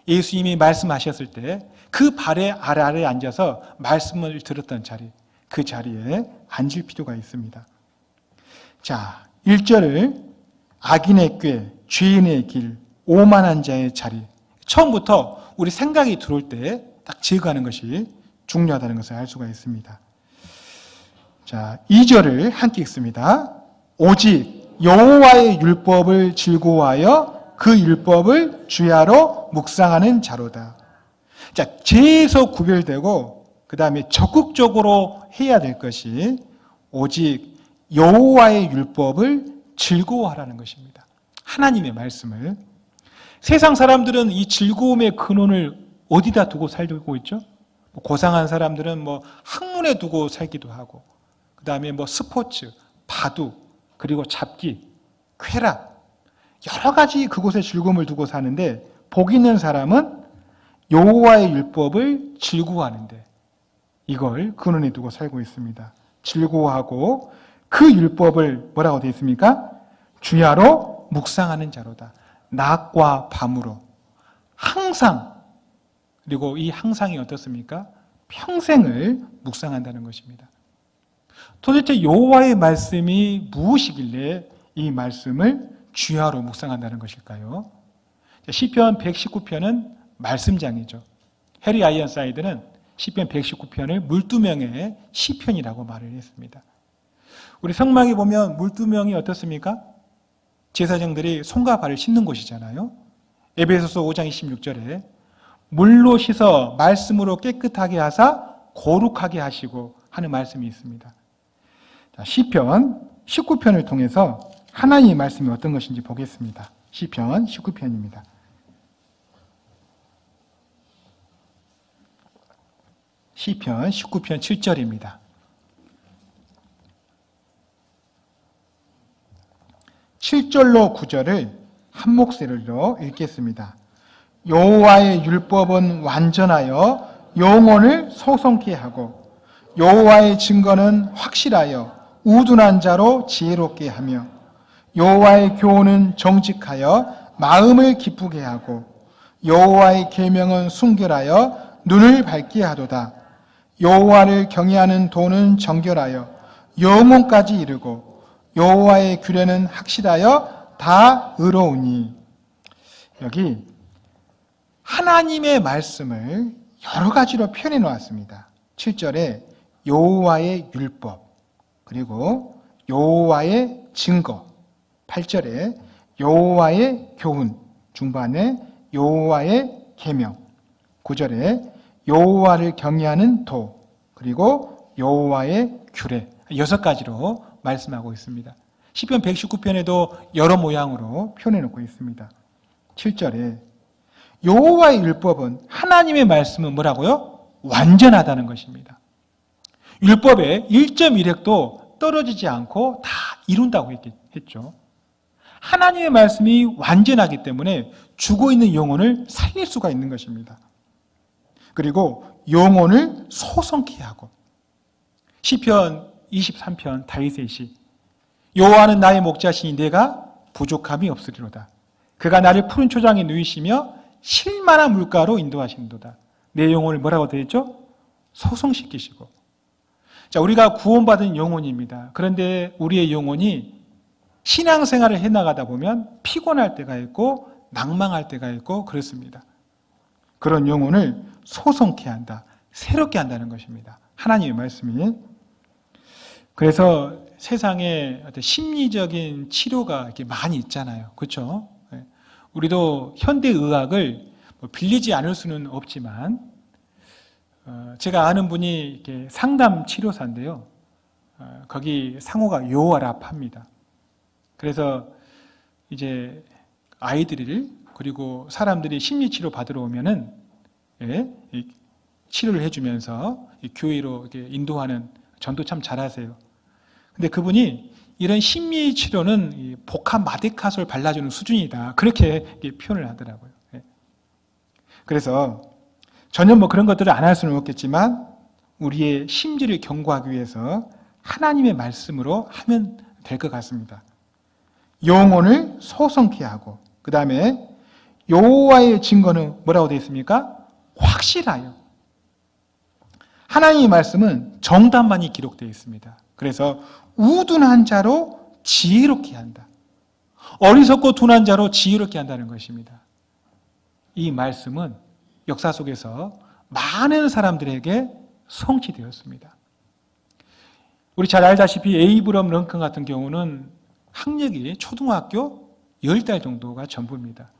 예수님이 말씀하셨을 때 그 발의 아래에 앉아서 말씀을 들었던 자리, 그 자리에 앉을 필요가 있습니다. 자, 1절을 악인의 꾀, 죄인의 길, 오만한 자의 자리, 처음부터 우리 생각이 들어올 때 딱 제거하는 것이 중요하다는 것을 알 수가 있습니다. 자, 2절을 함께 읽습니다. 오직 여호와의 율법을 즐거워하여 그 율법을 주야로 묵상하는 자로다. 자, 죄에서 구별되고 그 다음에 적극적으로 해야 될 것이 오직 여호와의 율법을 즐거워하라는 것입니다. 하나님의 말씀을. 세상 사람들은 이 즐거움의 근원을 어디다 두고 살고 있죠? 고상한 사람들은 학문에 두고 살기도 하고 그 다음에 스포츠, 바둑, 그리고 잡기, 쾌락 여러 가지 그곳에 즐거움을 두고 사는데 복 있는 사람은 여호와의 율법을 즐거워하는데 이걸 근원에 두고 살고 있습니다. 즐거워하고 그 율법을 뭐라고 되어 있습니까? 주야로 묵상하는 자로다. 낮과 밤으로 항상, 그리고 이 항상이 어떻습니까? 평생을 묵상한다는 것입니다. 도대체 여호와의 말씀이 무엇이길래 이 말씀을 주야로 묵상한다는 것일까요? 시편 119편은 말씀장이죠. 해리 아이언사이드는 시편 119편을 물두명의 시편이라고 말을 했습니다. 우리 성막에 보면 물두명이 어떻습니까? 제사장들이 손과 발을 씻는 곳이잖아요. 에베소서 5장 26절에 물로 씻어 말씀으로 깨끗하게 하사 거룩하게 하시고 하는 말씀이 있습니다. 시편 19편을 통해서 하나님의 말씀이 어떤 것인지 보겠습니다. 시편 19편입니다. 시편 19편 7절입니다. 7절로 9절을 한 목소리로 읽겠습니다. 여호와의 율법은 완전하여 영혼을 소성케 하고 여호와의 증거는 확실하여 우둔한 자로 지혜롭게 하며 여호와의 교훈은 정직하여 마음을 기쁘게 하고 여호와의 계명은 순결하여 눈을 밝게 하도다. 여호와를 경외하는 도는 정결하여 영혼까지 이르고 여호와의 규례는 확실하여 다 의로우니. 여기 하나님의 말씀을 여러 가지로 표현해 놓았습니다. 7절에 여호와의 율법, 그리고 여호와의 증거, 8절에 여호와의 교훈, 중반에 여호와의 계명, 9절에 여호와를 경외하는 도, 그리고 여호와의 규례, 6가지로 말씀하고 있습니다. 시편 119편에도 여러 모양으로 표현해 놓고 있습니다. 7절에 여호와의 율법은, 하나님의 말씀은 뭐라고요? 완전하다는 것입니다. 율법의 1.1획도 떨어지지 않고 다 이룬다고 했죠. 하나님의 말씀이 완전하기 때문에 죽어있는 영혼을 살릴 수가 있는 것입니다. 그리고 영혼을 소성케 하고, 시편 23편 다윗의 시, 여호와는 나의 목자시니 내가 부족함이 없으리로다. 그가 나를 푸른 초장에 누이시며 실만한 물가로 인도하시는도다. 내 영혼을 뭐라고 되어 있죠? 소성시키시고. 자, 우리가 구원받은 영혼입니다. 그런데 우리의 영혼이 신앙생활을 해나가다 보면 피곤할 때가 있고 낭망할 때가 있고 그렇습니다. 그런 영혼을 소성케 한다, 새롭게 한다는 것입니다. 하나님의 말씀이. 그래서 세상에 어떤 심리적인 치료가 이렇게 많이 있잖아요. 그렇죠? 우리도 현대의학을 빌리지 않을 수는 없지만, 제가 아는 분이 이렇게 상담 치료사인데요. 거기 상호가 요아랍합니다. 그래서 이제 아이들을, 그리고 사람들이 심리치료 받으러 오면은, 치료를 해주면서 교회로 이렇게 인도하는 전도 참 잘하세요. 근데 그분이 이런 심리 치료는 복합 마데카솔 발라주는 수준이다, 그렇게 표현을 하더라고요. 그래서 전혀 그런 것들을 안 할 수는 없겠지만 우리의 심지를 견고하기 위해서 하나님의 말씀으로 하면 될 것 같습니다. 영혼을 소성케 하고, 그 다음에 여호와의 증거는 뭐라고 되어 있습니까? 확실하여. 하나님의 말씀은 정답만이 기록되어 있습니다. 그래서 우둔한 자로 지혜롭게 한다. 어리석고 둔한 자로 지혜롭게 한다는 것입니다. 이 말씀은 역사 속에서 많은 사람들에게 성취되었습니다. 우리 잘 알다시피 에이브럼 런컨 같은 경우는 학력이 초등학교 10달 정도가 전부입니다.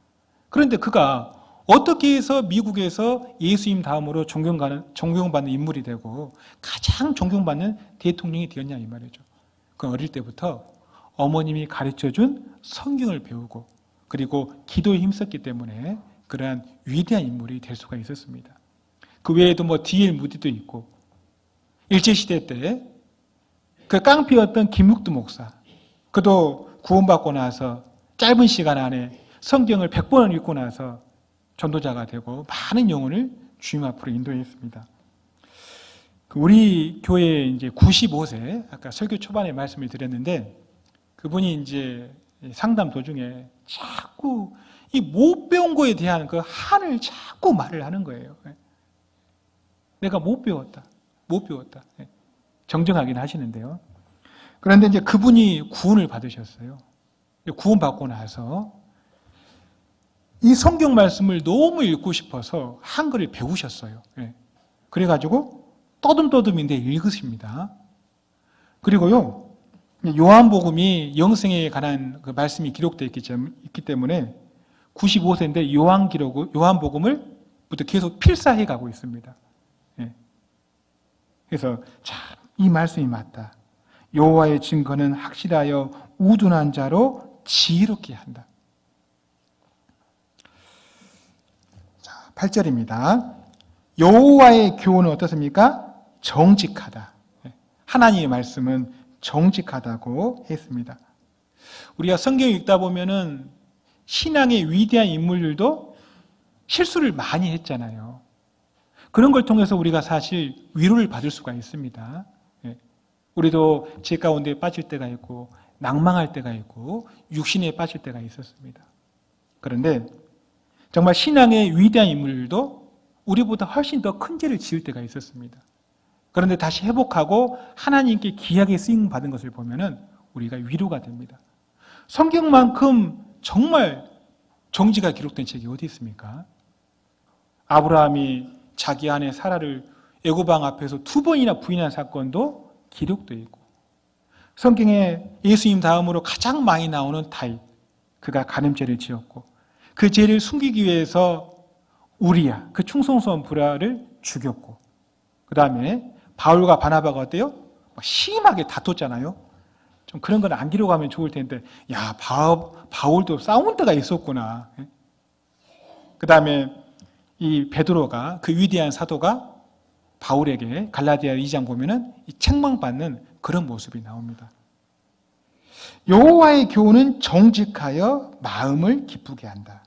그런데 그가 어떻게 해서 미국에서 예수님 다음으로 존경받는 인물이 되고 가장 존경받는 대통령이 되었냐 이 말이죠. 그 어릴 때부터 어머님이 가르쳐준 성경을 배우고, 그리고 기도에 힘썼기 때문에 그러한 위대한 인물이 될 수가 있었습니다. 그 외에도 D.L. 무디도 있고, 일제시대 때 그 깡패였던 김묵두 목사, 그도 구원받고 나서 짧은 시간 안에 성경을 100번을 읽고 나서 전도자가 되고 많은 영혼을 주님 앞으로 인도했습니다. 우리 교회 이제 95세, 아까 설교 초반에 말씀을 드렸는데, 그분이 이제 상담 도중에 자꾸 이 못 배운 거에 대한 그 한을 자꾸 말을 하는 거예요. 내가 못 배웠다. 못 배웠다. 정정하긴 하시는데요. 그런데 이제 그분이 구원을 받으셨어요. 구원받고 나서 이 성경 말씀을 너무 읽고 싶어서 한글을 배우셨어요. 그래가지고 떠듬떠듬인데 읽으십니다. 그리고요, 요한복음이 영생에 관한 그 말씀이 기록되어 있기 때문에 95세인데 요한복음을 부터 계속 필사해 가고 있습니다. 그래서 참 이 말씀이 맞다. 여호와의 증거는 확실하여 우둔한 자로 지혜롭게 한다. 자, 8절입니다. 여호와의 교훈은 어떻습니까? 정직하다. 하나님의 말씀은 정직하다고 했습니다. 우리가 성경 읽다 보면은 신앙의 위대한 인물들도 실수를 많이 했잖아요. 그런 걸 통해서 우리가 사실 위로를 받을 수가 있습니다. 우리도 죄 가운데 빠질 때가 있고 낭망할 때가 있고 육신에 빠질 때가 있었습니다. 그런데 정말 신앙의 위대한 인물들도 우리보다 훨씬 더 큰 죄를 지을 때가 있었습니다. 그런데 다시 회복하고 하나님께 귀하게 쓰임 받은 것을 보면은 우리가 위로가 됩니다. 성경만큼 정말 정지가 기록된 책이 어디 있습니까? 아브라함이 자기 아내 사라를 애고방 앞에서 2번이나 부인한 사건도 기록되어 있고, 성경에 예수님 다음으로 가장 많이 나오는 다윗, 그가 간음죄를 지었고 그 죄를 숨기기 위해서 우리야, 그 충성스러운 부하를 죽였고, 그 다음에 바울과 바나바가 어때요? 심하게 다퉜잖아요. 좀 그런 건 안 기록하면 좋을 텐데, 야, 바울도 싸운 때가 있었구나. 그 다음에 이 베드로가, 그 위대한 사도가 바울에게 갈라디아 2장 보면은 이 책망받는 그런 모습이 나옵니다. 여호와의 교훈은 정직하여 마음을 기쁘게 한다.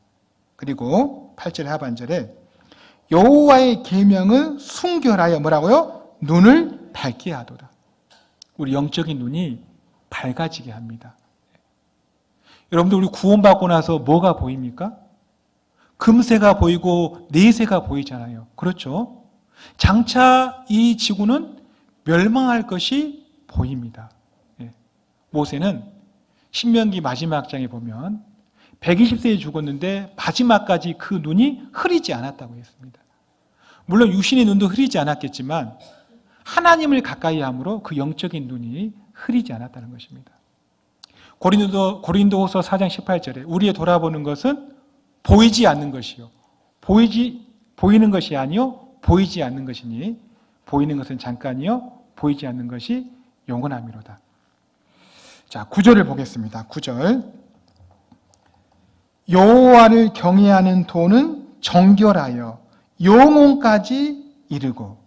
그리고 8절 하반절에 여호와의 계명은 순결하여 뭐라고요? 눈을 밝게 하도다. 우리 영적인 눈이 밝아지게 합니다. 여러분들, 우리 구원받고 나서 뭐가 보입니까? 금세가 보이고 내세가 보이잖아요. 그렇죠? 장차 이 지구는 멸망할 것이 보입니다. 모세는 신명기 마지막 장에 보면 120세에 죽었는데 마지막까지 그 눈이 흐리지 않았다고 했습니다. 물론 육신의 눈도 흐리지 않았겠지만 하나님을 가까이 함으로 그 영적인 눈이 흐리지 않았다는 것입니다. 고린도후서 4장 18절에 우리의 돌아보는 것은 보이지 않는 것이요, 보이는 것이 아니요 보이지 않는 것이니 보이는 것은 잠깐이요 보이지 않는 것이 영원함이로다. 자, 9절을 보겠습니다. 9절. 여호와를 경외하는 도는 정결하여 영혼까지 이르고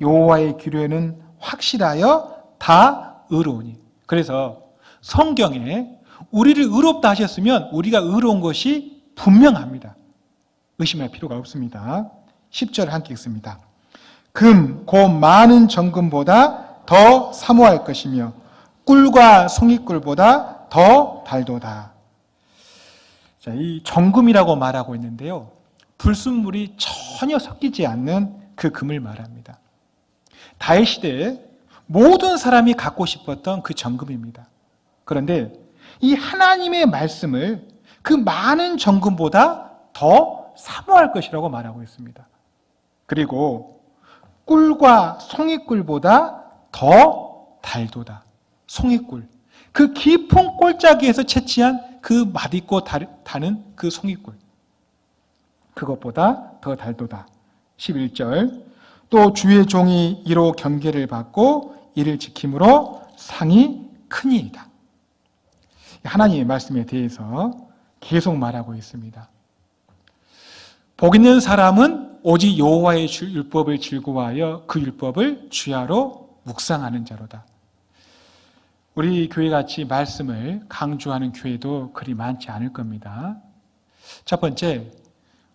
여호와의 규례는 확실하여 다 의로우니. 그래서 성경에 우리를 의롭다 하셨으면 우리가 의로운 것이 분명합니다. 의심할 필요가 없습니다. 10절 함께 읽습니다. 금, 곧 많은 정금보다 더 사모할 것이며 꿀과 송이꿀보다 더 달도다. 자, 이 정금이라고 말하고 있는데요, 불순물이 전혀 섞이지 않는 그 금을 말합니다. 다윗 시대에 모든 사람이 갖고 싶었던 그 정금입니다. 그런데 이 하나님의 말씀을 그 많은 정금보다 더 사모할 것이라고 말하고 있습니다. 그리고 꿀과 송이꿀보다 더 달도다. 송이꿀, 그 깊은 꼴짜기에서 채취한 그 맛있고 다는 그 송이꿀, 그것보다 더 달도다. 11절. 또 주의 종이 이로 경계를 받고 이를 지킴으로 상이 크니이다. 하나님의 말씀에 대해서 계속 말하고 있습니다. 복 있는 사람은 오직 여호와의 율법을 즐거워하여 그 율법을 주야로 묵상하는 자로다. 우리 교회같이 말씀을 강조하는 교회도 그리 많지 않을 겁니다. 첫 번째,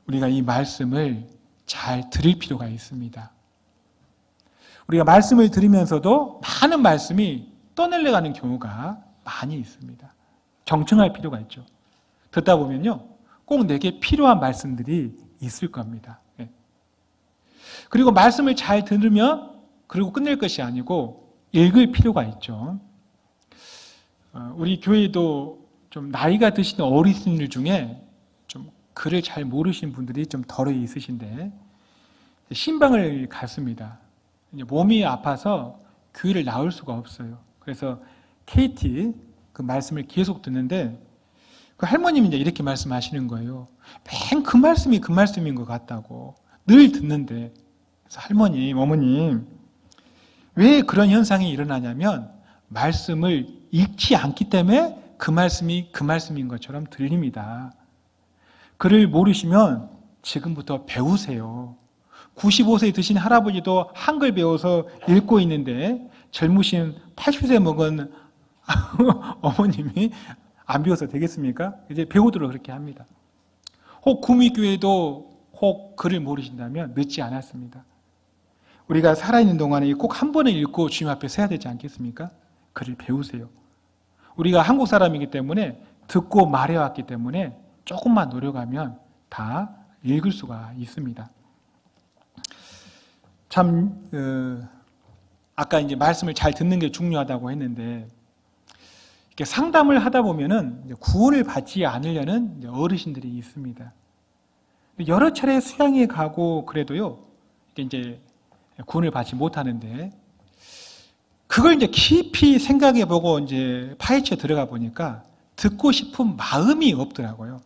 우리가 이 말씀을 잘 들을 필요가 있습니다. 우리가 말씀을 들으면서도 많은 말씀이 떠내려가는 경우가 많이 있습니다. 경청할 필요가 있죠. 듣다 보면요, 꼭 내게 필요한 말씀들이 있을 겁니다. 예. 그리고 말씀을 잘 들으면 그리고 끝낼 것이 아니고 읽을 필요가 있죠. 우리 교회도 좀 나이가 드신 어르신들 중에 좀 글을 잘 모르시는 분들이 좀 덜어 있으신데 신방을 갔습니다. 이제 몸이 아파서 교회를 나올 수가 없어요. 그래서 KT 그 말씀을 계속 듣는데 그 할머님이 이제 이렇게 말씀하시는 거예요. 맨 그 말씀이 그 말씀인 것 같다고 늘 듣는데, 그래서 할머님, 어머님, 왜 그런 현상이 일어나냐면 말씀을 읽지 않기 때문에 그 말씀이 그 말씀인 것처럼 들립니다. 글을 모르시면 지금부터 배우세요. 95세 드신 할아버지도 한글 배워서 읽고 있는데 젊으신 80세 먹은 어머님이 안 배워서 되겠습니까? 이제 배우도록 그렇게 합니다. 혹 구미교회도 혹 글을 모르신다면 늦지 않았습니다. 우리가 살아있는 동안에 꼭 한 번을 읽고 주님 앞에 서야 되지 않겠습니까? 글을 배우세요. 우리가 한국 사람이기 때문에 듣고 말해왔기 때문에 조금만 노력하면 다 읽을 수가 있습니다. 참 아까 이제 말씀을 잘 듣는 게 중요하다고 했는데 이렇게 상담을 하다 보면은 이제 구원을 받지 않으려는 이제 어르신들이 있습니다. 여러 차례 수양에 가고 그래도요 이제 구원을 받지 못하는데 그걸 이제 깊이 생각해보고 이제 파헤쳐 들어가 보니까 듣고 싶은 마음이 없더라고요.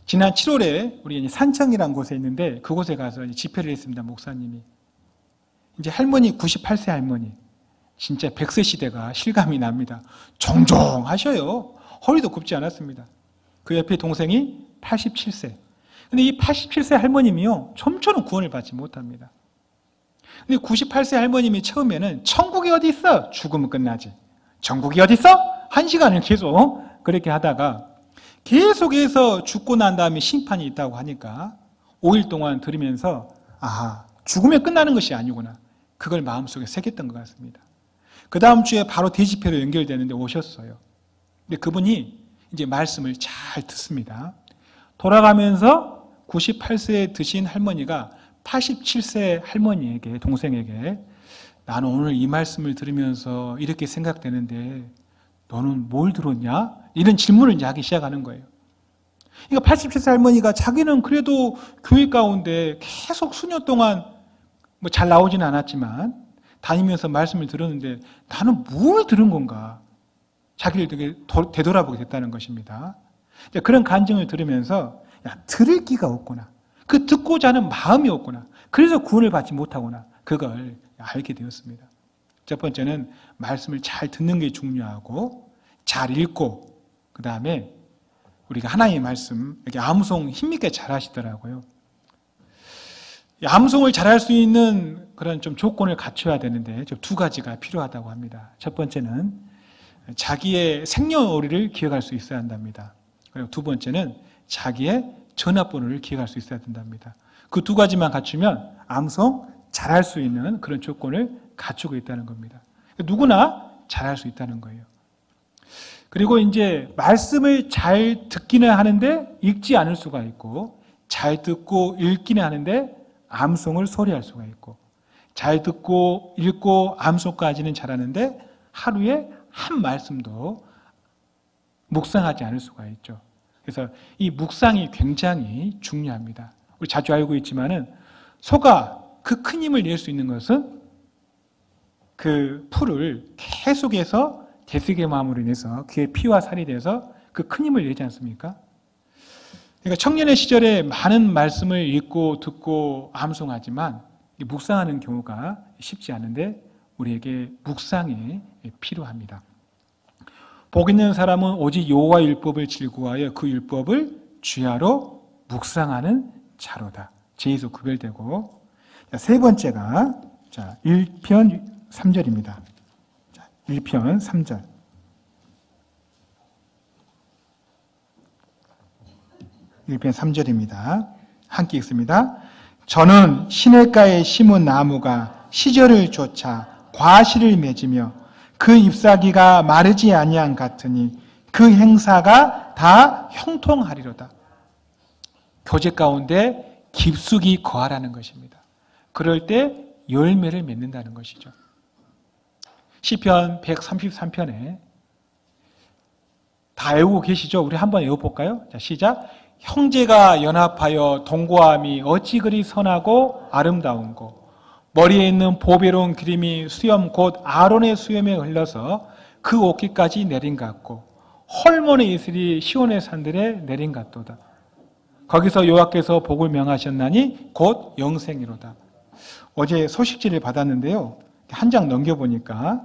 지난 7월에 우리 산청이라는 곳에 있는데 그곳에 가서 집회를 했습니다. 목사님이. 이제 할머니 98세 할머니 진짜 100세 시대가 실감이 납니다. 정정하셔요. 허리도 굽지 않았습니다. 그 옆에 동생이 87세. 근데 이 87세 할머님이요 좀처럼 구원을 받지 못합니다. 근데 98세 할머님이 처음에는 천국이 어디 있어? 죽으면 끝나지. 천국이 어디 있어? 1시간을 계속 그렇게 하다가 계속해서 죽고 난 다음에 심판이 있다고 하니까 5일 동안 들으면서 아, 죽으면 끝나는 것이 아니구나. 그걸 마음속에 새겼던 것 같습니다. 그 다음 주에 바로 대집회로 연결되는데 오셨어요. 근데 그분이 이제 말씀을 잘 듣습니다. 돌아가면서 98세 드신 할머니가 87세 할머니에게, 동생에게 나는 오늘 이 말씀을 들으면서 이렇게 생각되는데 너는 뭘 들었냐? 이런 질문을 이제 하기 시작하는 거예요. 그러니까 87세 할머니가 자기는 그래도 교회 가운데 계속 수년 동안 뭐 잘 나오지는 않았지만 다니면서 말씀을 들었는데 나는 뭘 들은 건가? 자기를 되게 되돌아보게 됐다는 것입니다. 그런 간증을 들으면서 야, 들을 기가 없구나. 그 듣고자 하는 마음이 없구나. 그래서 구원을 받지 못하구나. 그걸 알게 되었습니다. 첫 번째는 말씀을 잘 듣는 게 중요하고 잘 읽고 그 다음에 우리가 하나님의 말씀 이렇게 암송 힘있게 잘 하시더라고요. 암송을 잘할 수 있는 그런 좀 조건을 갖춰야 되는데 좀 두 가지가 필요하다고 합니다. 첫 번째는 자기의 생년월일을 기억할 수 있어야 한답니다. 그리고 두 번째는 자기의 전화번호를 기억할 수 있어야 된답니다. 그 두 가지만 갖추면 암송 잘할 수 있는 그런 조건을 갖추고 있다는 겁니다. 누구나 잘할 수 있다는 거예요. 그리고 이제 말씀을 잘 듣기는 하는데 읽지 않을 수가 있고 잘 듣고 읽기는 하는데 암송을 소리할 수가 있고 잘 듣고 읽고 암송까지는 잘하는데 하루에 한 말씀도 묵상하지 않을 수가 있죠. 그래서 이 묵상이 굉장히 중요합니다. 우리 자주 알고 있지만은 소가 그 큰 힘을 낼 수 있는 것은 그 풀을 계속해서 대속의 마음으로 인해서 그의 피와 살이 돼서 그 큰 힘을 내지 않습니까? 그러니까 청년의 시절에 많은 말씀을 읽고 듣고 암송하지만 묵상하는 경우가 쉽지 않은데 우리에게 묵상이 필요합니다. 복 있는 사람은 오직 여호와의 율법을 즐거워하여 그 율법을 주야로 묵상하는 자로다. 제에서 구별되고 세 번째가 1편 3절입니다. 1편 3절. 1편 3절입니다. 함께 읽습니다. 저는 시냇가에 심은 나무가 시절을 쫓아 과실을 맺으며 그 잎사귀가 마르지 아니한 같으니 그 행사가 다 형통하리로다. 교제 가운데 깊숙이 거하라는 것입니다. 그럴 때 열매를 맺는다는 것이죠. 시편 133편에 다 외우고 계시죠? 우리 한번 외워볼까요? 자, 시작. 형제가 연합하여 동거함이 어찌 그리 선하고 아름다운고 머리에 있는 보배로운 기름이 수염 곧 아론의 수염에 흘러서 그 옷깃까지 내린 같고 헐몬의 이슬이 시온의 산들에 내린 같도다. 거기서 여호와께서 복을 명하셨나니 곧 영생이로다. 어제 소식지를 받았는데요. 한 장 넘겨보니까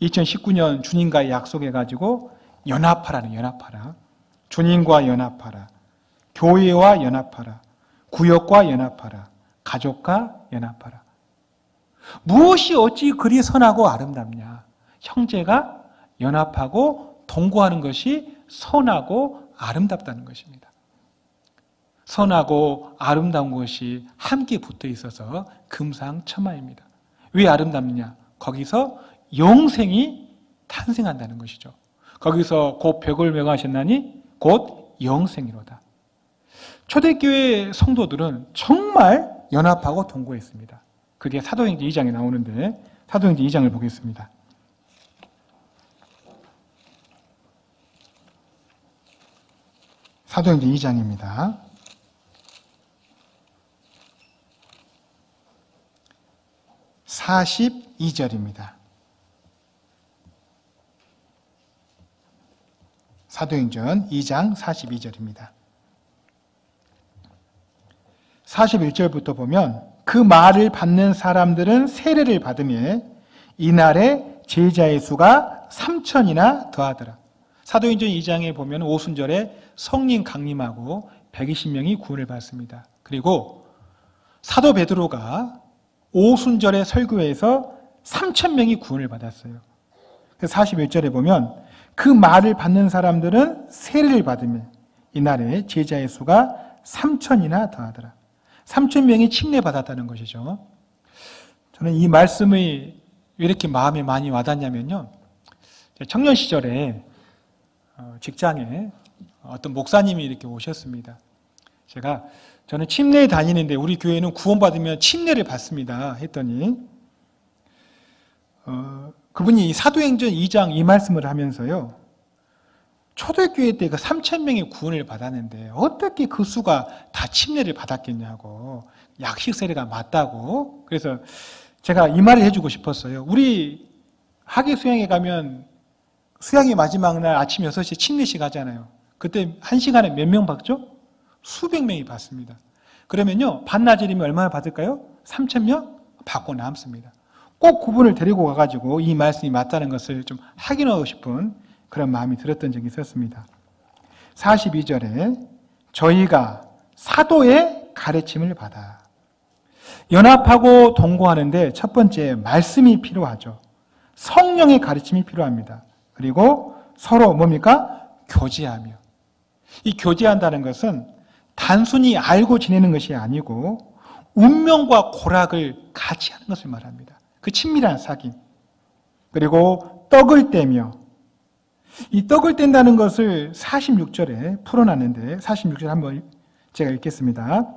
2019년 주님과의 약속해가지고 연합하라는 연합하라. 주님과 연합하라. 교회와 연합하라. 구역과 연합하라. 가족과 연합하라. 무엇이 어찌 그리 선하고 아름답냐. 형제가 연합하고 동거하는 것이 선하고 아름답다는 것입니다. 선하고 아름다운 것이 함께 붙어 있어서 금상첨화입니다. 왜 아름답냐? 거기서 영생이 탄생한다는 것이죠. 거기서 곧 벽을 명하셨나니 곧 영생이로다. 초대교회 성도들은 정말 연합하고 동거했습니다. 그게 사도행전 2장에 나오는데 사도행전 2장을 보겠습니다. 사도행전 2장입니다. 42절입니다. 사도행전 2장 42절입니다. 41절부터 보면 그 말을 받는 사람들은 세례를 받으며 이날에 제자의 수가 3,000이나 더하더라. 사도행전 2장에 보면 오순절에 성령 강림하고 120명이 구원을 받습니다. 그리고 사도 베드로가 오순절의 설교에서 3,000명이 구원을 받았어요. 41절에 보면 그 말을 받는 사람들은 세례를 받으며 이날에 제자의 수가 3,000이나 더하더라. 3,000명이 침례받았다는 것이죠. 저는 이 말씀이 왜 이렇게 마음에 많이 와닿냐면요. 청년 시절에 직장에 어떤 목사님이 이렇게 오셨습니다. 저는 침례에 다니는데 우리 교회는 구원받으면 침례를 받습니다 했더니 그분이 사도행전 2장 이 말씀을 하면서요. 초대교회 때 그 3,000명의 구원을 받았는데 어떻게 그 수가 다 침례를 받았겠냐고, 약식 세례가 맞다고. 그래서 제가 이 말을 해주고 싶었어요. 우리 학예 수양에 가면 수양의 마지막 날 아침 6시에 침례식 하잖아요. 그때 1시간에 몇 명 받죠? 수백 명이 받습니다. 그러면요, 반나절이면 얼마나 받을까요? 3,000명 받고 남습니다. 꼭 그분을 데리고 가가지고 이 말씀이 맞다는 것을 좀 확인하고 싶은 그런 마음이 들었던 적이 있었습니다. 42절에 저희가 사도의 가르침을 받아. 연합하고 동거하는데 첫 번째 말씀이 필요하죠. 성령의 가르침이 필요합니다. 그리고 서로 뭡니까? 교제하며. 이 교제한다는 것은 단순히 알고 지내는 것이 아니고 운명과 고락을 같이 하는 것을 말합니다. 그 친밀한 사귐. 그리고 떡을 떼며, 이 떡을 뗀다는 것을 46절에 풀어놨는데 46절 한번 제가 읽겠습니다.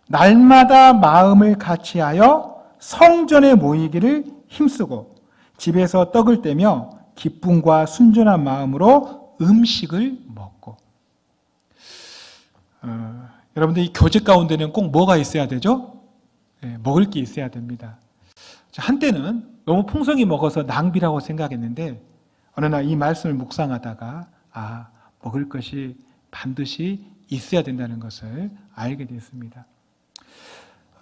날마다 마음을 같이하여 성전에 모이기를 힘쓰고 집에서 떡을 떼며 기쁨과 순전한 마음으로 음식을 먹고. 여러분들 이 교제 가운데는 꼭 뭐가 있어야 되죠? 먹을 게 있어야 됩니다. 한때는 너무 풍성히 먹어서 낭비라고 생각했는데 어느 날 이 말씀을 묵상하다가 먹을 것이 반드시 있어야 된다는 것을 알게 됐습니다.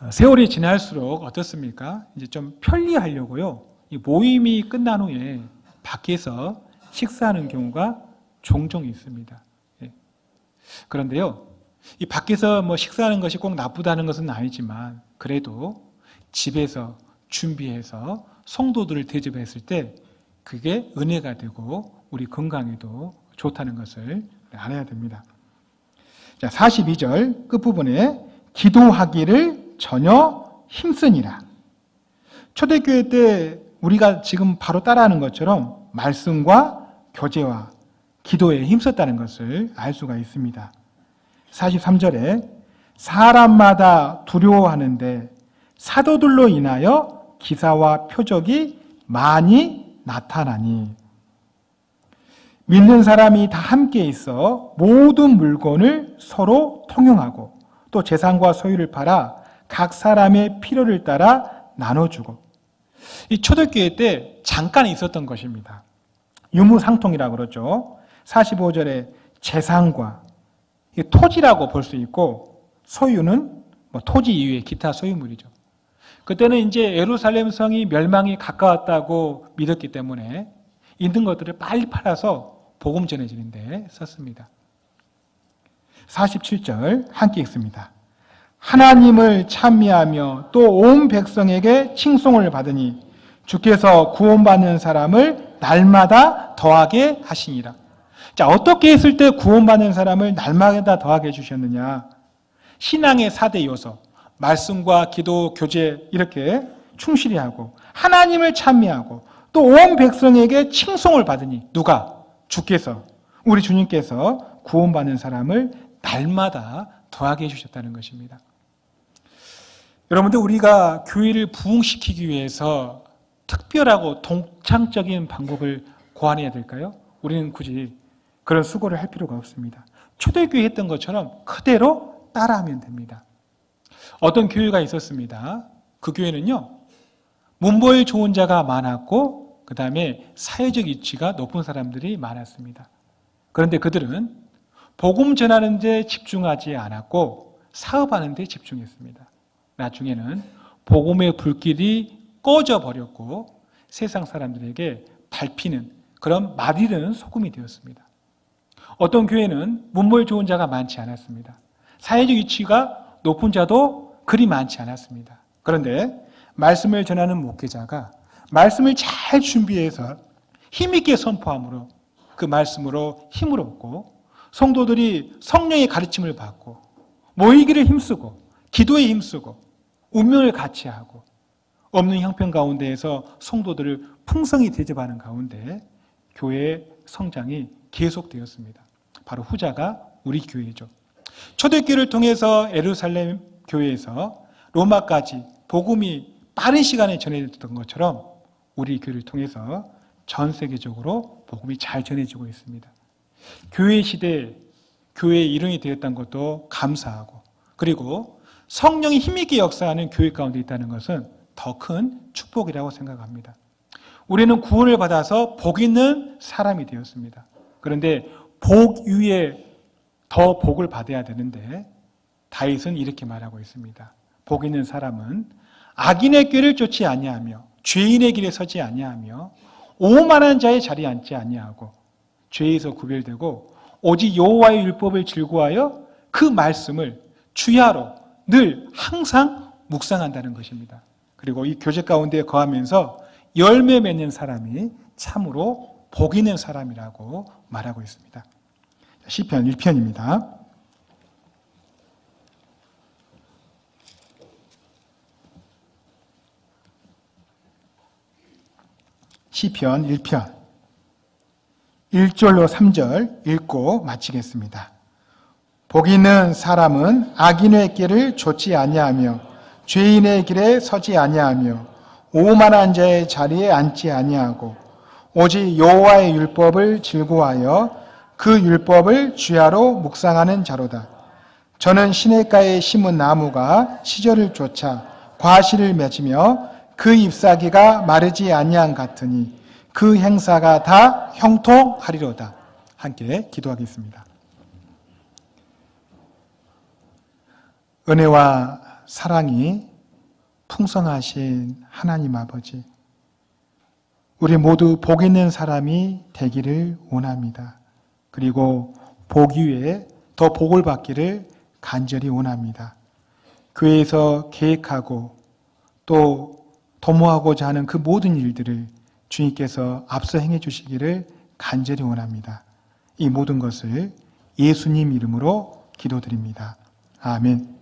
세월이 지날수록 어떻습니까? 이제 좀 편리하려고요. 이 모임이 끝난 후에 밖에서 식사하는 경우가 종종 있습니다. 그런데요, 이 밖에서 뭐 식사하는 것이 꼭 나쁘다는 것은 아니지만 그래도 집에서 준비해서 성도들을 대접했을 때 그게 은혜가 되고 우리 건강에도 좋다는 것을 알아야 됩니다. 자, 42절 끝부분에 기도하기를 전혀 힘쓰니라. 초대교회 때 우리가 지금 바로 따라하는 것처럼 말씀과 교제와 기도에 힘썼다는 것을 알 수가 있습니다. 43절에 사람마다 두려워하는데 사도들로 인하여 기사와 표적이 많이 나타나니 믿는 사람이 다 함께 있어 모든 물건을 서로 통용하고 또 재산과 소유를 팔아 각 사람의 필요를 따라 나눠주고 이 초대교회 때 잠깐 있었던 것입니다. 유무상통이라고 그러죠. 45절에 재산과 토지라고 볼 수 있고 소유는 토지 이외의 기타 소유물이죠. 그때는 이제 예루살렘 성이 멸망이 가까웠다고 믿었기 때문에 있는 것들을 빨리 팔아서 복음 전해지는 데 썼습니다. 47절 함께 읽습니다. 하나님을 찬미하며 또 온 백성에게 칭송을 받으니 주께서 구원받는 사람을 날마다 더하게 하시니라. 자, 어떻게 했을 때 구원받는 사람을 날마다 더하게 해주셨느냐? 신앙의 4대 요소, 말씀과 기도, 교제 이렇게 충실히 하고 하나님을 찬미하고 또 온 백성에게 칭송을 받으니 누가? 주께서, 우리 주님께서 구원받는 사람을 날마다 더하게 해주셨다는 것입니다. 여러분들, 우리가 교회를 부흥시키기 위해서 특별하고 동창적인 방법을 고안해야 될까요? 우리는 굳이 그런 수고를 할 필요가 없습니다. 초대교회 했던 것처럼 그대로 따라하면 됩니다. 어떤 교회가 있었습니다. 그 교회는요, 문벌 좋은 자가 많았고 그 다음에 사회적 위치가 높은 사람들이 많았습니다. 그런데 그들은 복음 전하는 데 집중하지 않았고 사업하는 데 집중했습니다. 나중에는 복음의 불길이 꺼져 버렸고 세상 사람들에게 밟히는 그런 맛이르는 소금이 되었습니다. 어떤 교회는 문벌 좋은 자가 많지 않았습니다. 사회적 위치가 높은 자도 그리 많지 않았습니다. 그런데 말씀을 전하는 목회자가 말씀을 잘 준비해서 힘있게 선포함으로 그 말씀으로 힘을 얻고 성도들이 성령의 가르침을 받고 모이기를 힘쓰고 기도에 힘쓰고 운명을 같이 하고 없는 형편 가운데에서 성도들을 풍성히 대접하는 가운데 교회의 성장이 계속되었습니다. 바로 후자가 우리 교회죠. 초대교회를 통해서 예루살렘 교회에서 로마까지 복음이 빠른 시간에 전해졌던 것처럼 우리 교회를 통해서 전 세계적으로 복음이 잘 전해지고 있습니다. 교회 시대에 교회의 일원이 되었던 것도 감사하고 그리고 성령이 힘있게 역사하는 교회 가운데 있다는 것은 더 큰 축복이라고 생각합니다. 우리는 구원을 받아서 복 있는 사람이 되었습니다. 그런데 복 위에 더 복을 받아야 되는데 다윗은 이렇게 말하고 있습니다. 복 있는 사람은 악인의 꾀를 쫓지 아니하며 죄인의 길에 서지 아니하며 오만한 자의 자리에 앉지 아니하고 죄에서 구별되고 오직 여호와의 율법을 즐거워하여 그 말씀을 주야로 늘 항상 묵상한다는 것입니다. 그리고 이 교제 가운데 거하면서 열매 맺는 사람이 참으로 복 있는 사람이라고 말하고 있습니다. 시편 1편입니다. 시편 1편 1절로 3절 읽고 마치겠습니다. 복 있는 사람은 악인의 길을 좇지 아니하며 죄인의 길에 서지 아니하며 오만한 자의 자리에 앉지 아니하고 오직 여호와의 율법을 즐거워하여 그 율법을 주야로 묵상하는 자로다. 저는 시냇가에 심은 나무가 시절을 쫓아 과실을 맺으며 그 잎사귀가 마르지 아니한 같으니 그 행사가 다 형통하리로다. 함께 기도하겠습니다. 은혜와 사랑이 풍성하신 하나님 아버지, 우리 모두 복 있는 사람이 되기를 원합니다. 그리고 복 위에 더 복을 받기를 간절히 원합니다. 교회에서 계획하고 또 도모하고자 하는 그 모든 일들을 주님께서 앞서 행해 주시기를 간절히 원합니다. 이 모든 것을 예수님 이름으로 기도드립니다. 아멘.